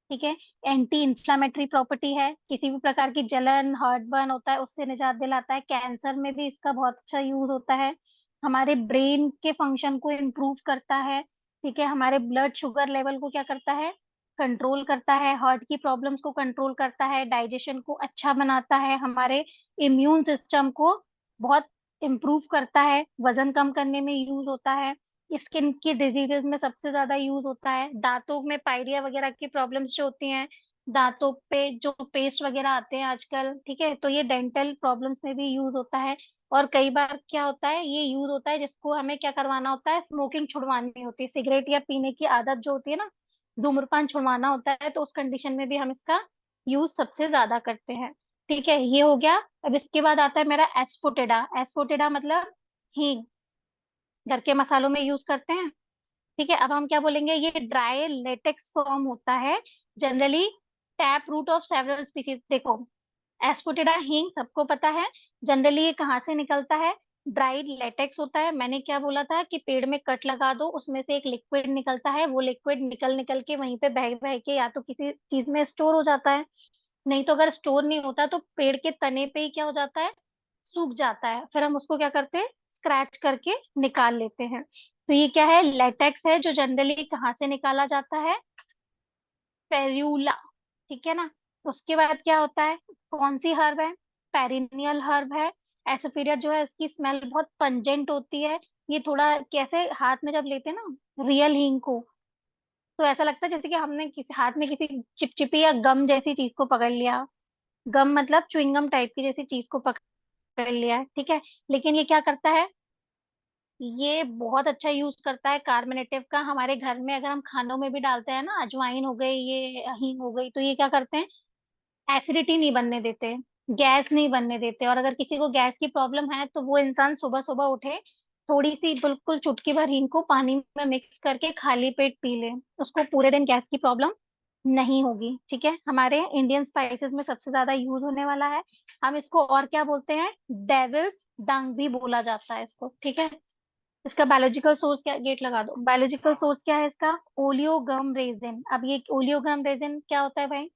ठीक है, एंटी इंफ्लामेटरी प्रॉपर्टी है, किसी भी प्रकार की जलन, हार्ट बर्न होता है उससे निजात दिलाता है। कैंसर में भी इसका बहुत अच्छा यूज होता है। हमारे ब्रेन के फंक्शन को इम्प्रूव करता है। ठीक है, हमारे ब्लड शुगर लेवल को क्या करता है? कंट्रोल करता है। हार्ट की प्रॉब्लम्स को कंट्रोल करता है। डाइजेशन को अच्छा बनाता है। हमारे इम्यून सिस्टम को बहुत इम्प्रूव करता है। वजन कम करने में यूज होता है। स्किन की डिजीजेस में सबसे ज्यादा यूज होता है। दांतों में पायरिया वगैरह की प्रॉब्लम्स जो होती हैं, दांतों पे जो पेस्ट वगैरह आते हैं आजकल, ठीक है, तो ये डेंटल प्रॉब्लम्स में भी यूज होता है। और कई बार क्या होता है, ये यूज होता है जिसको हमें क्या करवाना होता है? स्मोकिंग छुड़वानी होती है, सिगरेट या पीने की आदत जो होती है ना, धूम्रपान छुड़वाना होता है, तो उस कंडीशन में भी हम इसका यूज सबसे ज्यादा करते हैं। ठीक है, ये हो गया। अब इसके बाद आता है मेरा एस्फोटिडा। एस्फोटिडा मतलब हींग, घर के मसालों में यूज करते हैं। ठीक है, अब हम क्या बोलेंगे? ये ड्राई लेटेक्स फॉर्म होता है, generally tap root of several species. देखो, एस्पुटिडा हींग सबको पता है, जनरली ये कहाँ से निकलता है? ड्राइड लेटेक्स होता है। मैंने क्या बोला था कि पेड़ में कट लगा दो, उसमें से एक लिक्विड निकलता है, वो लिक्विड निकल निकल के वहीं पे बह बह के या तो किसी चीज में स्टोर हो जाता है, नहीं तो अगर स्टोर नहीं होता तो पेड़ के तने पे ही क्या हो जाता है? सूख जाता है। फिर हम उसको क्या करते हैं? स्क्रैच करके निकाल लेते हैं। तो ये क्या है? लेटेक्स है, जो जनरली कहाँ से निकाला जाता है? पेरूला। ठीक है ना। उसके बाद क्या होता है? कौन सी हर्ब है? पेरिनियल हर्ब है। एसोफिरिया जो है, इसकी स्मेल बहुत पंजेंट होती है। ये थोड़ा कैसे हाथ में जब लेते हैं ना रियल हींग को, तो ऐसा लगता है जैसे कि हमने किसी हाथ में किसी चिपचिपी या गम जैसी चीज को पकड़ लिया। गम मतलब च्युइंगम टाइप की जैसी चीज को पकड़ लिया है। ठीक है, लेकिन ये क्या करता है? ये बहुत अच्छा यूज करता है कार्बोनेटिव का। हमारे घर में अगर हम खानों में भी डालते हैं ना, अजवाइन हो गई, ये हींग हो गई, तो ये क्या करते हैं? एसिडिटी नहीं बनने देते, गैस नहीं बनने देते। और अगर किसी को गैस की प्रॉब्लम है तो वो इंसान सुबह सुबह उठे, थोड़ी सी बिल्कुल चुटकी भर हींग को पानी में मिक्स करके खाली पेट पी ले, उसको पूरे दिन गैस की प्रॉब्लम नहीं होगी। ठीक है, हमारे इंडियन स्पाइसेस में सबसे ज्यादा यूज होने वाला है। हम इसको और क्या बोलते हैं? डेविल्स डंग भी बोला जाता है इसको। ठीक है, इसका बायोलॉजिकल सोर्स क्या, गेट लगा दो, बायोलॉजिकल सोर्स क्या है इसका? Oleo-gum resin. अब ये ओलियोगम रेजिन क्या होता है भाई?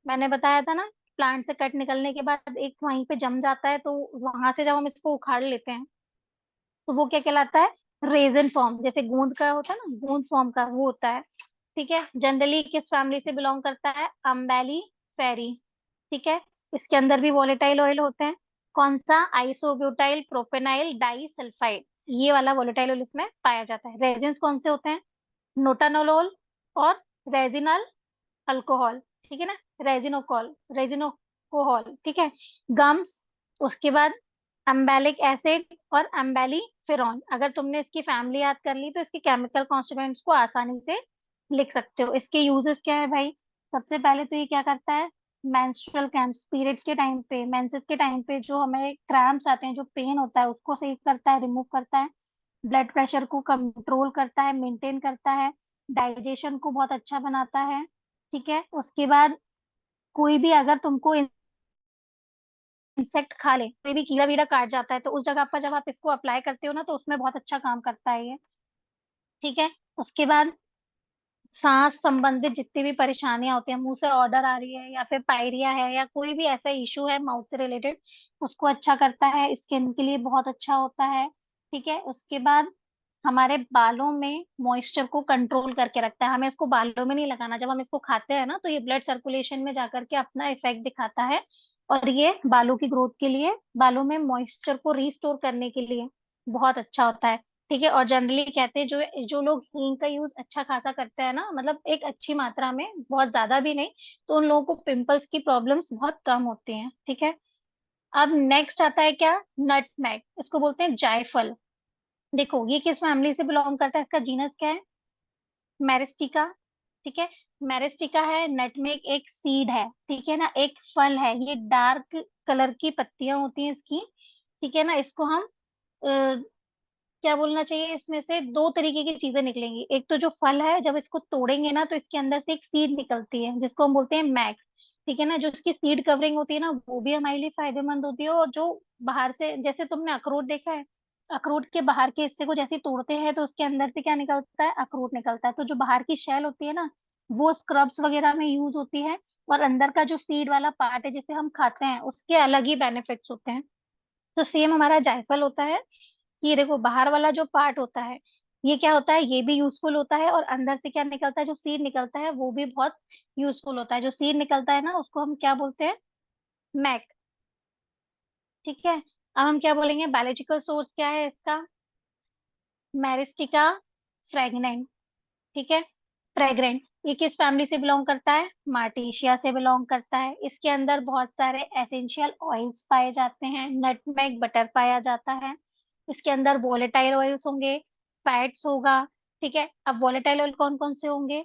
मैंने बताया था ना, प्लांट से कट निकलने के बाद एक वहीं पे जम जाता है, तो वहां से जब हम इसको उखाड़ लेते हैं तो वो क्या कहलाता है? रेजिन फॉर्म, जैसे गूंद का होता है ना, गूंद फॉर्म का वो होता है। ठीक है, जनरली किस फैमिली से बिलोंग करता है? अम्बेली फेरी। ठीक है, इसके अंदर भी वोलेटाइल ऑयल होते हैं। कौन सा? आइसोब्यूटाइल प्रोपेनाइल डाई सल्फाइड, ये वाला वोलेटाइल ऑयल इसमें पाया जाता है। रेजिन्स कौन से होते हैं? नोटानोलोल और रेजिनल अल्कोहल। ठीक है ना, रेजिनोकॉल, रेजिनो अल्कोहल, ठीक है, गम्स, उसके बाद अम्बेलिक एसिड और अम्बेलिफेरॉन। अगर तुमने इसकी फैमिली याद कर ली तो इसके केमिकल कॉन्स्टिट्यूएंट्स को आसानी से लिख सकते हो। इसके यूजेस क्या है भाई? सबसे पहले तो ये क्या करता है, मेंस्ट्रुअल क्रैम्प्स, पीरियड्स के टाइम पे, मेंसेस के टाइम पे जो हमें क्रैम्प्स आते हैं, जो पेन होता है उसको सही करता है, रिमूव करता है। ब्लड प्रेशर को कंट्रोल करता है, मेंटेन करता है। डाइजेशन को बहुत अच्छा बनाता है, ठीक है। उसके बाद कोई भी अगर तुमको इंसेक्ट खा ले, कोई भी कीड़ा वीड़ा काट जाता है, तो उस जगह पर जब आप इसको अप्लाई करते हो ना, तो उसमें बहुत अच्छा काम करता है ये, ठीक है। उसके बाद सांस संबंधित जितनी भी परेशानियां होती हैं, मुंह से ऑर्डर आ रही है या फिर पायरिया है या कोई भी ऐसा इशू है माउथ से रिलेटेड, उसको अच्छा करता है, स्किन के लिए बहुत अच्छा होता है, ठीक है। उसके बाद हमारे बालों में मॉइस्चर को कंट्रोल करके रखता है। हमें इसको बालों में नहीं लगाना, जब हम इसको खाते हैं ना तो ये ब्लड सर्कुलेशन में जाकर के अपना इफेक्ट दिखाता है, और ये बालों की ग्रोथ के लिए, बालों में मॉइस्चर को रिस्टोर करने के लिए बहुत अच्छा होता है, ठीक है। और जनरली कहते हैं जो जो लोग हींग का यूज अच्छा खासा करते हैं ना, मतलब एक अच्छी मात्रा में, बहुत ज्यादा भी नहीं, तो उन लोगों को पिंपल्स की प्रॉब्लम्स बहुत कम होती हैं, ठीक है। अब नेक्स्ट आता है क्या, नटमेग, इसको बोलते हैं जायफल। देखो ये किस फैमिली से बिलोंग करता है, इसका जीनस क्या है, मैरिस्टिका, ठीक है। मैरिस्टिका है। नटमेग एक सीड है, ठीक है ना, एक फल है, ये डार्क कलर की पत्तियां होती हैं इसकी, ठीक है ना। इसको हम क्या बोलना चाहिए, इसमें से दो तरीके की चीजें निकलेंगी। एक तो जो फल है, जब इसको तोड़ेंगे ना तो इसके अंदर से एक सीड निकलती है जिसको हम बोलते हैं मैग, ठीक है ना। जो इसकी सीड कवरिंग होती है ना, वो भी हमारे लिए फायदेमंद होती है। और जो बाहर से, जैसे तुमने अखरोट देखा है, अखरोट के बाहर के हिस्से को जैसे ही तोड़ते हैं तो उसके अंदर से क्या निकलता है, अखरोट निकलता है। तो जो बाहर की शेल होती है ना, वो स्क्रब्स वगैरह में यूज होती है, और अंदर का जो सीड वाला पार्ट है जिसे हम खाते हैं, उसके अलग ही बेनिफिट्स होते हैं। तो सेम हमारा जायफल होता है, ये देखो बाहर वाला जो पार्ट होता है, ये क्या होता है, ये भी यूजफुल होता है, और अंदर से क्या निकलता है, जो सीड निकलता है वो भी बहुत यूजफुल होता है। जो सीड निकलता है ना उसको हम क्या बोलते हैं, मैक, ठीक है। अब हम क्या बोलेंगे, बायोलॉजिकल सोर्स क्या है इसका, मैरिस्टिका फ्रेगनेंट, ठीक है, फ्रेग्रेंट। ये किस फैमिली से बिलोंग करता है, मार्टेशिया से बिलोंग करता है। इसके अंदर बहुत सारे एसेंशियल ऑयल्स पाए जाते हैं, नटमेग बटर पाया जाता है। इसके अंदर वोलेटाइल ऑयल्स होंगे, फैट्स होगा, ठीक है। अब वोलेटाइल ऑयल कौन कौन से होंगे,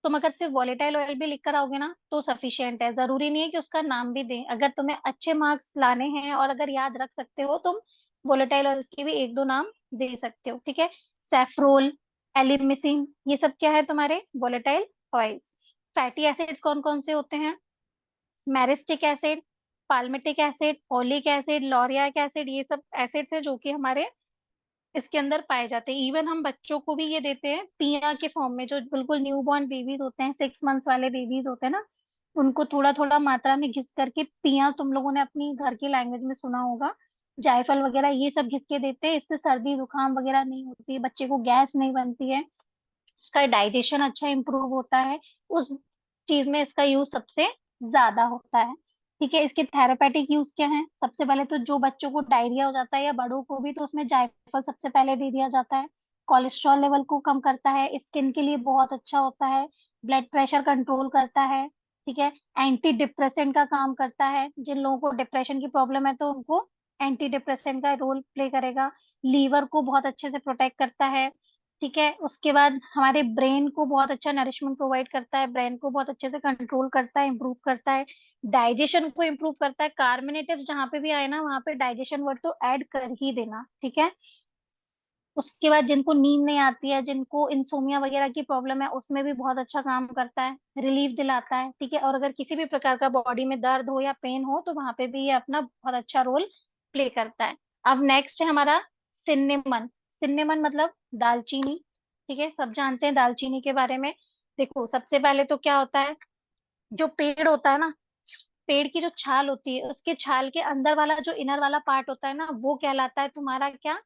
तुम अगर सिर्फ वोलेटाइल ऑयल भी लिख कर आओगे ना तो सफिशियंट है, जरूरी नहीं है कि उसका नाम भी दें। अगर तुम्हें अच्छे मार्क्स लाने हैं और अगर याद रख सकते हो, तुम वोलेटाइल ऑयल्स के भी एक दो नाम दे सकते हो, ठीक है। सैफ्रोल, एलिमिसिन, ये सब क्या है तुम्हारे वोलेटाइल ऑयल्स। फैटी एसिड्स कौन कौन से होते हैं, myristic acid, palmitic acid, oleic acid, lauric acid, ये सब एसिड्स है जो कि हमारे इसके अंदर पाए जाते हैं। इवन हम बच्चों को भी ये देते हैं पिया के फॉर्म में, जो बिल्कुल न्यू बॉर्न बेबीज होते हैं, 6 मंथ्स वाले बेबीज होते हैं ना, उनको थोड़ा थोड़ा मात्रा में घिस करके पिया, तुम लोगों ने अपनी घर की लैंग्वेज में सुना होगा, जायफल वगैरह ये सब घिस के देते हैं। इससे सर्दी जुकाम वगैरह नहीं होती है, बच्चे को गैस नहीं बनती है, उसका डाइजेशन अच्छा इंप्रूव होता है, उस चीज में इसका यूज सबसे ज्यादा होता है, ठीक है। इसके थेरापेटिक यूज क्या है, सबसे पहले तो जो बच्चों को डायरिया हो जाता है या बड़ों को भी, तो उसमें जायफल सबसे पहले दे दिया जाता है। कोलेस्ट्रॉल लेवल को कम करता है, स्किन के लिए बहुत अच्छा होता है, ब्लड प्रेशर कंट्रोल करता है, ठीक है। एंटी डिप्रेसेंट का काम करता है, जिन लोगों को डिप्रेशन की प्रॉब्लम है तो उनको एंटी डिप्रेसेंट का रोल प्ले करेगा। लीवर को बहुत अच्छे से प्रोटेक्ट करता है, ठीक है। उसके बाद हमारे ब्रेन को बहुत अच्छा नरिशमेंट प्रोवाइड करता है, ब्रेन को बहुत अच्छे से कंट्रोल करता है, इंप्रूव करता है। डाइजेशन को इंप्रूव करता है। कार्बोनेटिव्स जहाँ पे भी आए ना वहाँ पे डाइजेशन वर्ड तो ऐड कर ही देना, ठीक है। उसके बाद जिनको नींद नहीं आती है, जिनको इंसोमिया वगैरह की प्रॉब्लम है, उसमें भी बहुत अच्छा काम करता है, रिलीफ दिलाता है, ठीक है। और अगर किसी भी प्रकार का बॉडी में दर्द हो या पेन हो तो वहां पे भी ये अपना बहुत अच्छा रोल प्ले करता है। अब नेक्स्ट है हमारा सिन्नेमन। सिन्नेमन मतलब दालचीनी, ठीक है, सब जानते हैं दालचीनी के बारे में। देखो सबसे पहले तो क्या होता है, जो पेड़ होता है ना, पेड़ की जो छाल होती है, उसके छाल के अंदर वाला जो इनर वाला पार्ट होता है ना, वो कहलाता है तुम्हारा क्या,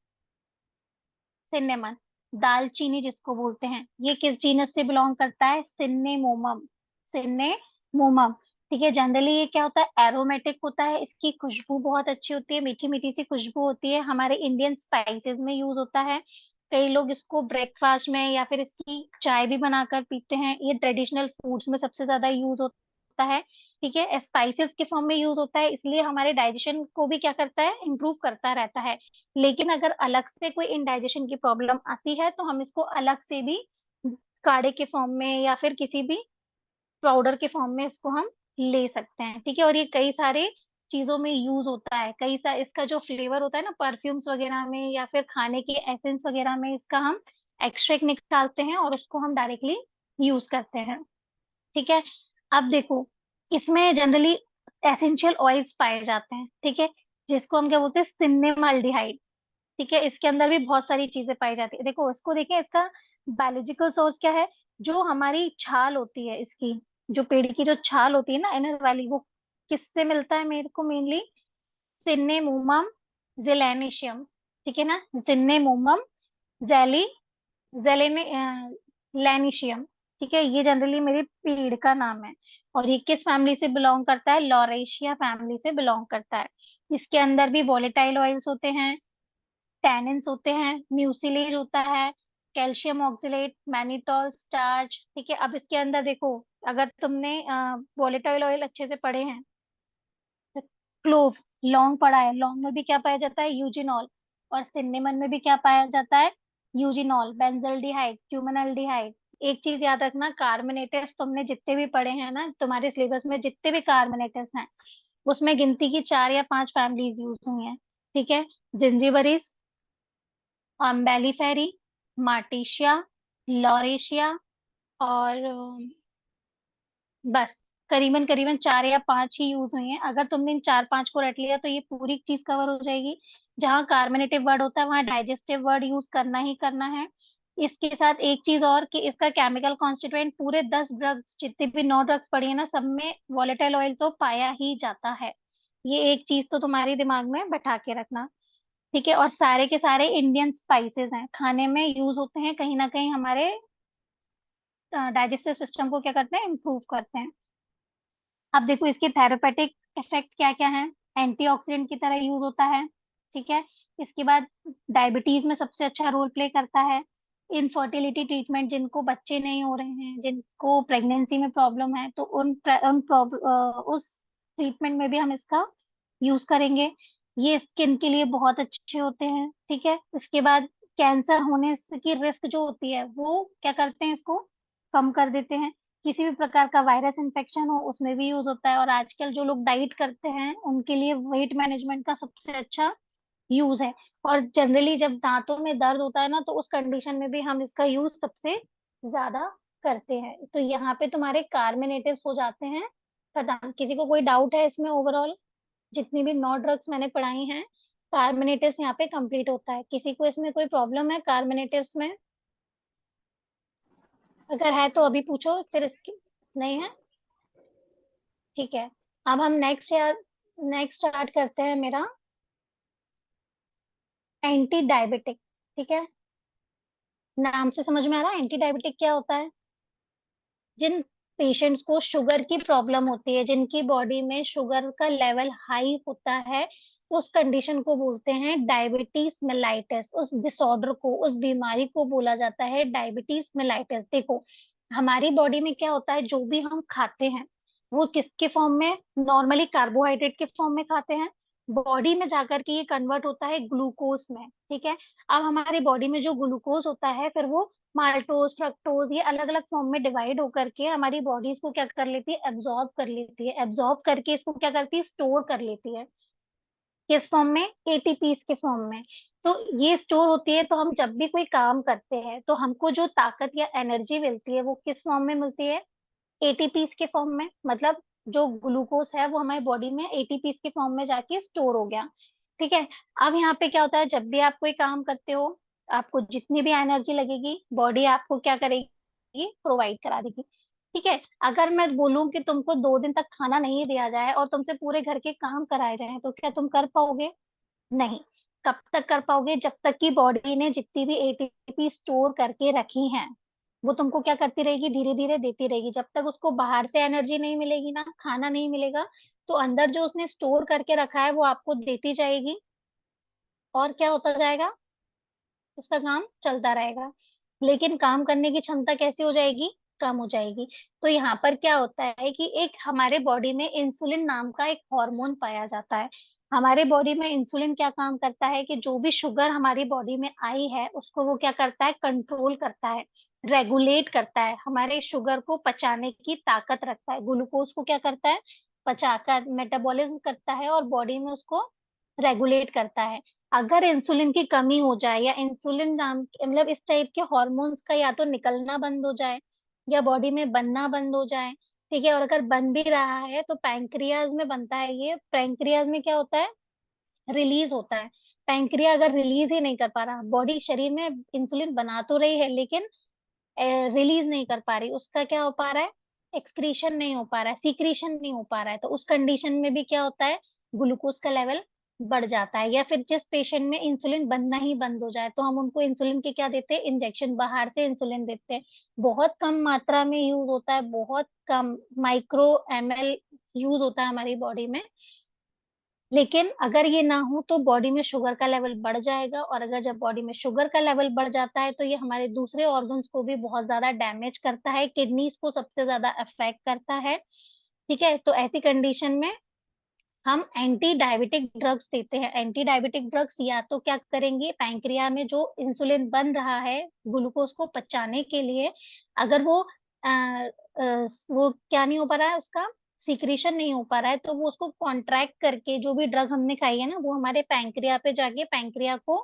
सिन्नेमन, दालचीनी जिसको बोलते हैं। ये किस जीनस से बिलोंग करता है, सिन्नेमोमम, सिन्नेमोमम, ठीक है। जनरली ये क्या होता है, एरोमेटिक होता है, इसकी खुशबू बहुत अच्छी होती है, मीठी मीठी सी खुशबू होती है, हमारे इंडियन स्पाइसेस में यूज होता है। कई लोग इसको ब्रेकफास्ट में या फिर इसकी चाय भी बनाकर पीते हैं। ये ट्रेडिशनल फूड्स में सबसे ज्यादा यूज होता होता है, ठीक है, स्पाइसेस के फॉर्म में यूज होता है, इसलिए हमारे डाइजेशन को भी क्या करता है, इम्प्रूव करता रहता है। लेकिन अगर अलग से कोई इंडाइजेशन की प्रॉब्लम आती है तो हम इसको अलग से भी काढ़े के फॉर्म में या फिर किसी भी पाउडर के फॉर्म में इसको हम ले सकते हैं, ठीक है। और ये कई सारे चीजों में यूज होता है, कई सारे इसका जो फ्लेवर होता है ना परफ्यूम्स वगैरह में या फिर खाने के एसेंस वगैरह में, इसका हम एक्सट्रैक्ट निकालते हैं और उसको हम डायरेक्टली यूज करते हैं, ठीक है। अब देखो, इसमें जनरली एसेंशियल ऑयल्स पाए जाते हैं, ठीक है, जिसको हम क्या बोलते हैं, सिनेमाल्डिहाइड, ठीक है। इसके अंदर भी बहुत सारी चीजें पाई जाती है। देखो इसको देखें, इसका बायोलॉजिकल सोर्स क्या है, जो हमारी छाल होती है इसकी, जो पेड़ की जो छाल होती है ना इनर वाली, वो किससे मिलता है मेरे को, मेनली सिन्नेमोमम जेलेनिशियम, ठीक है ना, सिन्नेमोमम जेली जेलेने लैनिशियम, ठीक है। ये जनरली मेरे पेड़ का नाम है और ये किस फैमिली से बिलोंग करता है, लॉरेशिया फैमिली से बिलोंग करता है। इसके अंदर भी वोलेटाइल ऑयल्स होते हैं, टैनिन्स होते हैं, म्यूसिलेज होता है, कैल्शियम ऑक्सलेट, मैनिटोल, स्टार्च, ठीक है। अब इसके अंदर देखो, अगर तुमने वोलेटाइल ऑयल अच्छे से पढ़े हैं, क्लोव, लौंग पढ़ा है, लौंग में भी क्या पाया जाता है, यूजिनॉल, और सिन्नेमन में भी क्या पाया जाता है, यूजिनॉल, बेंजल्डिहाइड, क्यूमेनाल्डिहाइड। एक चीज याद रखना, कार्बोनेटर्स तुमने जितने भी पढ़े हैं ना तुम्हारे सिलेबस में, जितने भी कार्बोनेटर्स हैं उसमें गिनती की 4 या 5 फैमिलीज यूज हुई हैं, ठीक है। जिंजीबरीज, अम्बेलिफेरी, मार्टिशिया, लॉरेशिया, और बस करीबन करीबन 4 या 5 ही यूज हुई हैं। अगर तुमने इन 4-5 को रट लिया तो ये पूरी चीज कवर हो जाएगी। जहाँ कार्बोनेटिव वर्ड होता है वहाँ डाइजेस्टिव वर्ड यूज करना ही करना है। इसके साथ एक चीज और कि इसका केमिकल कॉन्स्टिट्यूएंट पूरे 10 ड्रग्स, जितने भी 9 ड्रग्स पड़ी है ना, सब में वॉलेटाइल ऑयल तो पाया ही जाता है। ये एक चीज तो तुम्हारे दिमाग में बैठा के रखना, ठीक है। और सारे के सारे इंडियन स्पाइसेस हैं, खाने में यूज होते हैं, कहीं ना कहीं हमारे डाइजेस्टिव सिस्टम को क्या करते हैं, इम्प्रूव करते हैं। अब देखो इसके थेरेपेटिक इफेक्ट क्या क्या है, एंटीऑक्सीडेंट की तरह यूज होता है, ठीक है। इसके बाद डायबिटीज में सबसे अच्छा रोल प्ले करता है। इनफर्टिलिटी ट्रीटमेंट, जिनको बच्चे नहीं हो रहे हैं, जिनको प्रेगनेंसी में प्रॉब्लम है, तो उस ट्रीटमेंट में भी हम इसका यूज करेंगे। ये स्किन के लिए बहुत अच्छे होते हैं, ठीक है। इसके बाद कैंसर होने की रिस्क जो होती है वो क्या करते हैं, इसको कम कर देते हैं। किसी भी प्रकार का वायरस इन्फेक्शन हो उसमें भी यूज होता है। और आजकल जो लोग डाइट करते हैं उनके लिए वेट मैनेजमेंट का सबसे अच्छा यूज है। और जनरली जब दांतों में दर्द होता है ना, तो उस कंडीशन में भी हम इसका यूज सबसे ज्यादा करते हैं। तो यहाँ पे तुम्हारे कार्बोनेटिव्स हो जाते हैं खत्म। किसी को कोई डाउट है इसमें, ओवरऑल जितनी भी 9 ड्रग्स मैंने पढ़ाई हैं, कार्बोनेटिव्स यहाँ पे कंप्लीट होता है। किसी को इसमें कोई प्रॉब्लम है कार्बोनेटिव्स में? अगर है तो अभी पूछो, फिर इसकी नहीं है, ठीक है। अब हम नेक्स्ट स्टार्ट करते हैं मेरा एंटी डायबिटिक, ठीक है। नाम से समझ में आ रहा है एंटी डायबिटिक क्या होता है। जिन पेशेंट्स को शुगर की प्रॉब्लम होती है, जिनकी बॉडी में शुगर का लेवल हाई होता है, उस कंडीशन को बोलते हैं डायबिटीज मेलाइटिस। उस डिसऑर्डर को, उस बीमारी को बोला जाता है डायबिटीज मेलाइटिस। देखो हमारी बॉडी में क्या होता है, जो भी हम खाते हैं वो किसके फॉर्म में, नॉर्मली कार्बोहाइड्रेट के फॉर्म में खाते हैं। बॉडी में जाकर के ये कन्वर्ट होता है ग्लूकोज में, ठीक है। अब हमारी बॉडी में जो ग्लूकोज होता है फिर वो माल्टोज, फ्रक्टोज, ये अलग अलग फॉर्म में डिवाइड होकर के हमारी बॉडी इसको क्या कर लेती है, एब्जॉर्ब कर लेती है। एब्जॉर्ब करके इसको क्या करती है, स्टोर कर लेती है। किस फॉर्म में, एटीपीस के फॉर्म में। तो ये स्टोर होती है, तो हम जब भी कोई काम करते हैं तो हमको जो ताकत या एनर्जी मिलती है वो किस फॉर्म में मिलती है, एटीपीस के फॉर्म में। मतलब जो ग्लूकोज है वो हमारी बॉडी में एटीपीस के फॉर्म में जाके स्टोर हो गया, ठीक है। अब यहाँ पे क्या होता है, जब भी आप कोई काम करते हो आपको जितनी भी एनर्जी लगेगी बॉडी आपको क्या करेगी, प्रोवाइड करा देगी, ठीक है। अगर मैं बोलूं कि तुमको 2 दिन तक खाना नहीं दिया जाए और तुमसे पूरे घर के काम कराए जाए तो क्या तुम कर पाओगे? नहीं। कब तक कर पाओगे, जब तक कि बॉडी ने जितनी भी एटीपी स्टोर करके रखी हैं वो तुमको क्या करती रहेगी, धीरे धीरे देती रहेगी। जब तक उसको बाहर से एनर्जी नहीं मिलेगी ना, खाना नहीं मिलेगा, तो अंदर जो उसने स्टोर करके रखा है वो आपको देती जाएगी। और क्या होता जाएगा, उसका काम चलता रहेगा। लेकिन काम करने की क्षमता कैसी हो जाएगी, कम हो जाएगी। तो यहाँ पर क्या होता है कि एक हमारे बॉडी में इंसुलिन नाम का एक हार्मोन पाया जाता है। हमारे बॉडी में इंसुलिन क्या काम करता है कि जो भी शुगर हमारी बॉडी में आई है उसको वो क्या करता है, कंट्रोल करता है, रेगुलेट करता है, हमारे शुगर को पचाने की ताकत रखता है, ग्लूकोज को क्या करता है, पचाकर मेटाबॉलिज्म करता है और बॉडी में उसको रेगुलेट करता है। अगर इंसुलिन की कमी हो जाए या इंसुलिन नाम मतलब इस टाइप के हॉर्मोन्स का या तो निकलना बंद हो जाए या बॉडी में बनना बंद हो जाए, ठीक है, और अगर बन भी रहा है तो पैंक्रियाज में बनता है। ये पैंक्रियाज में क्या होता है, रिलीज होता है। पैंक्रिया अगर रिलीज ही नहीं कर पा रहा, बॉडी शरीर में इंसुलिन बना तो रही है लेकिन रिलीज नहीं कर पा रही, उसका क्या हो पा रहा है, एक्सक्रीशन नहीं हो पा रहा है, सीक्रीशन नहीं हो पा रहा है, तो उस कंडीशन में भी क्या होता है, ग्लूकोज का लेवल बढ़ जाता है। या फिर जिस पेशेंट में इंसुलिन बनना ही बंद हो जाए तो हम उनको इंसुलिन के क्या देते हैं, इंजेक्शन, बाहर से इंसुलिन देते हैं। बहुत कम मात्रा में यूज होता है, बहुत कम, माइक्रो ml यूज होता है हमारी बॉडी में। लेकिन अगर ये ना हो तो बॉडी में शुगर का लेवल बढ़ जाएगा, और अगर जब बॉडी में शुगर का लेवल बढ़ जाता है तो ये हमारे दूसरे ऑर्गन्स को भी बहुत ज्यादा डैमेज करता है, किडनीज को सबसे ज्यादा अफेक्ट करता है। ठीक है, तो ऐसी कंडीशन में हम एंटी डायबिटिक ड्रग्स देते हैं। एंटी डायबिटिक ड्रग्स या तो क्या करेंगे, पैंक्रिया में जो इंसुलिन बन रहा है ग्लूकोज को पचाने के लिए, अगर वो क्या नहीं हो पा रहा है, उसका सीक्रेशन नहीं हो पा रहा है, तो वो उसको कॉन्ट्रैक्ट करके जो भी ड्रग हमने खाई है ना वो हमारे पैंक्रिया पे जाके पैंक्रिया को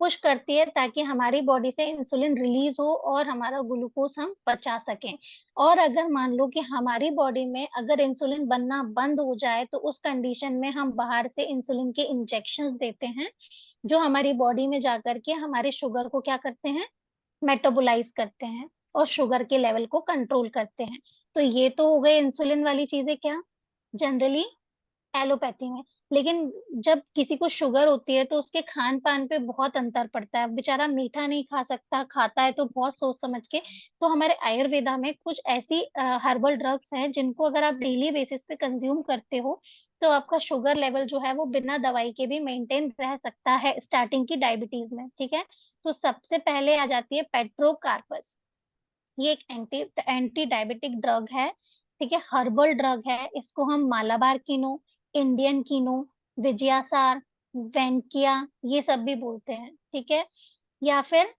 पुश करती है ताकि हमारी बॉडी से इंसुलिन रिलीज हो और हमारा ग्लूकोज हम पचा सकें। और अगर मान लो कि हमारी बॉडी में अगर इंसुलिन बनना बंद हो जाए तो उस कंडीशन में हम बाहर से इंसुलिन के इंजेक्शंस देते हैं, जो हमारी बॉडी में जाकर के हमारे शुगर को क्या करते हैं, मेटाबोलाइज करते हैं और शुगर के लेवल को कंट्रोल करते हैं। तो ये तो हो गए इंसुलिन वाली चीजें, क्या जनरली एलोपैथी में। लेकिन जब किसी को शुगर होती है तो उसके खान पान पे बहुत अंतर पड़ता है, बेचारा मीठा नहीं खा सकता, खाता है तो बहुत सोच समझ के। तो हमारे आयुर्वेदा में कुछ ऐसी हर्बल ड्रग्स हैं जिनको अगर आप डेली बेसिस पे कंज्यूम करते हो तो आपका शुगर लेवल जो है वो बिना दवाई के भी मेंटेन रह सकता है स्टार्टिंग की डायबिटीज में। ठीक है, तो सबसे पहले आ जाती है पेट्रोकार्पस। ये एक एंटी एंटी डायबिटिक ड्रग है, ठीक है, हर्बल ड्रग है। इसको हम मालाबार कीनो, इंडियन कीनो, विजयासार, वेंकिया, ये सब भी बोलते हैं। ठीक है, या फिर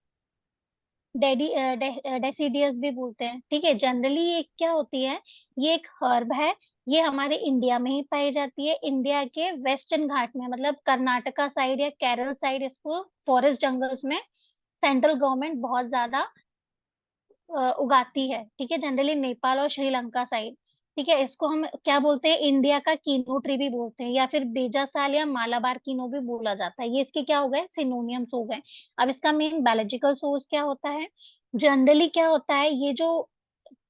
डेसिडियस भी बोलते हैं। ठीक है, जनरली ये क्या होती है, ये एक हर्ब है। ये हमारे इंडिया में ही पाई जाती है, इंडिया के वेस्टर्न घाट में, मतलब कर्नाटका साइड या केरल साइड इसको फॉरेस्ट जंगल्स में सेंट्रल गवर्नमेंट बहुत ज्यादा उगाती है। ठीक है, जनरली नेपाल और श्रीलंका साइड। ठीक है, इसको हम क्या बोलते हैं, इंडिया का कीनो ट्री भी बोलते हैं, या फिर बेजासाल या मालाबार कीनो भी बोला जाता है। ये इसके क्या हो गए, सिनोनियम्स हो गए। अब इसका मेन बायोलॉजिकल सोर्स क्या होता है, जनरली क्या होता है, ये जो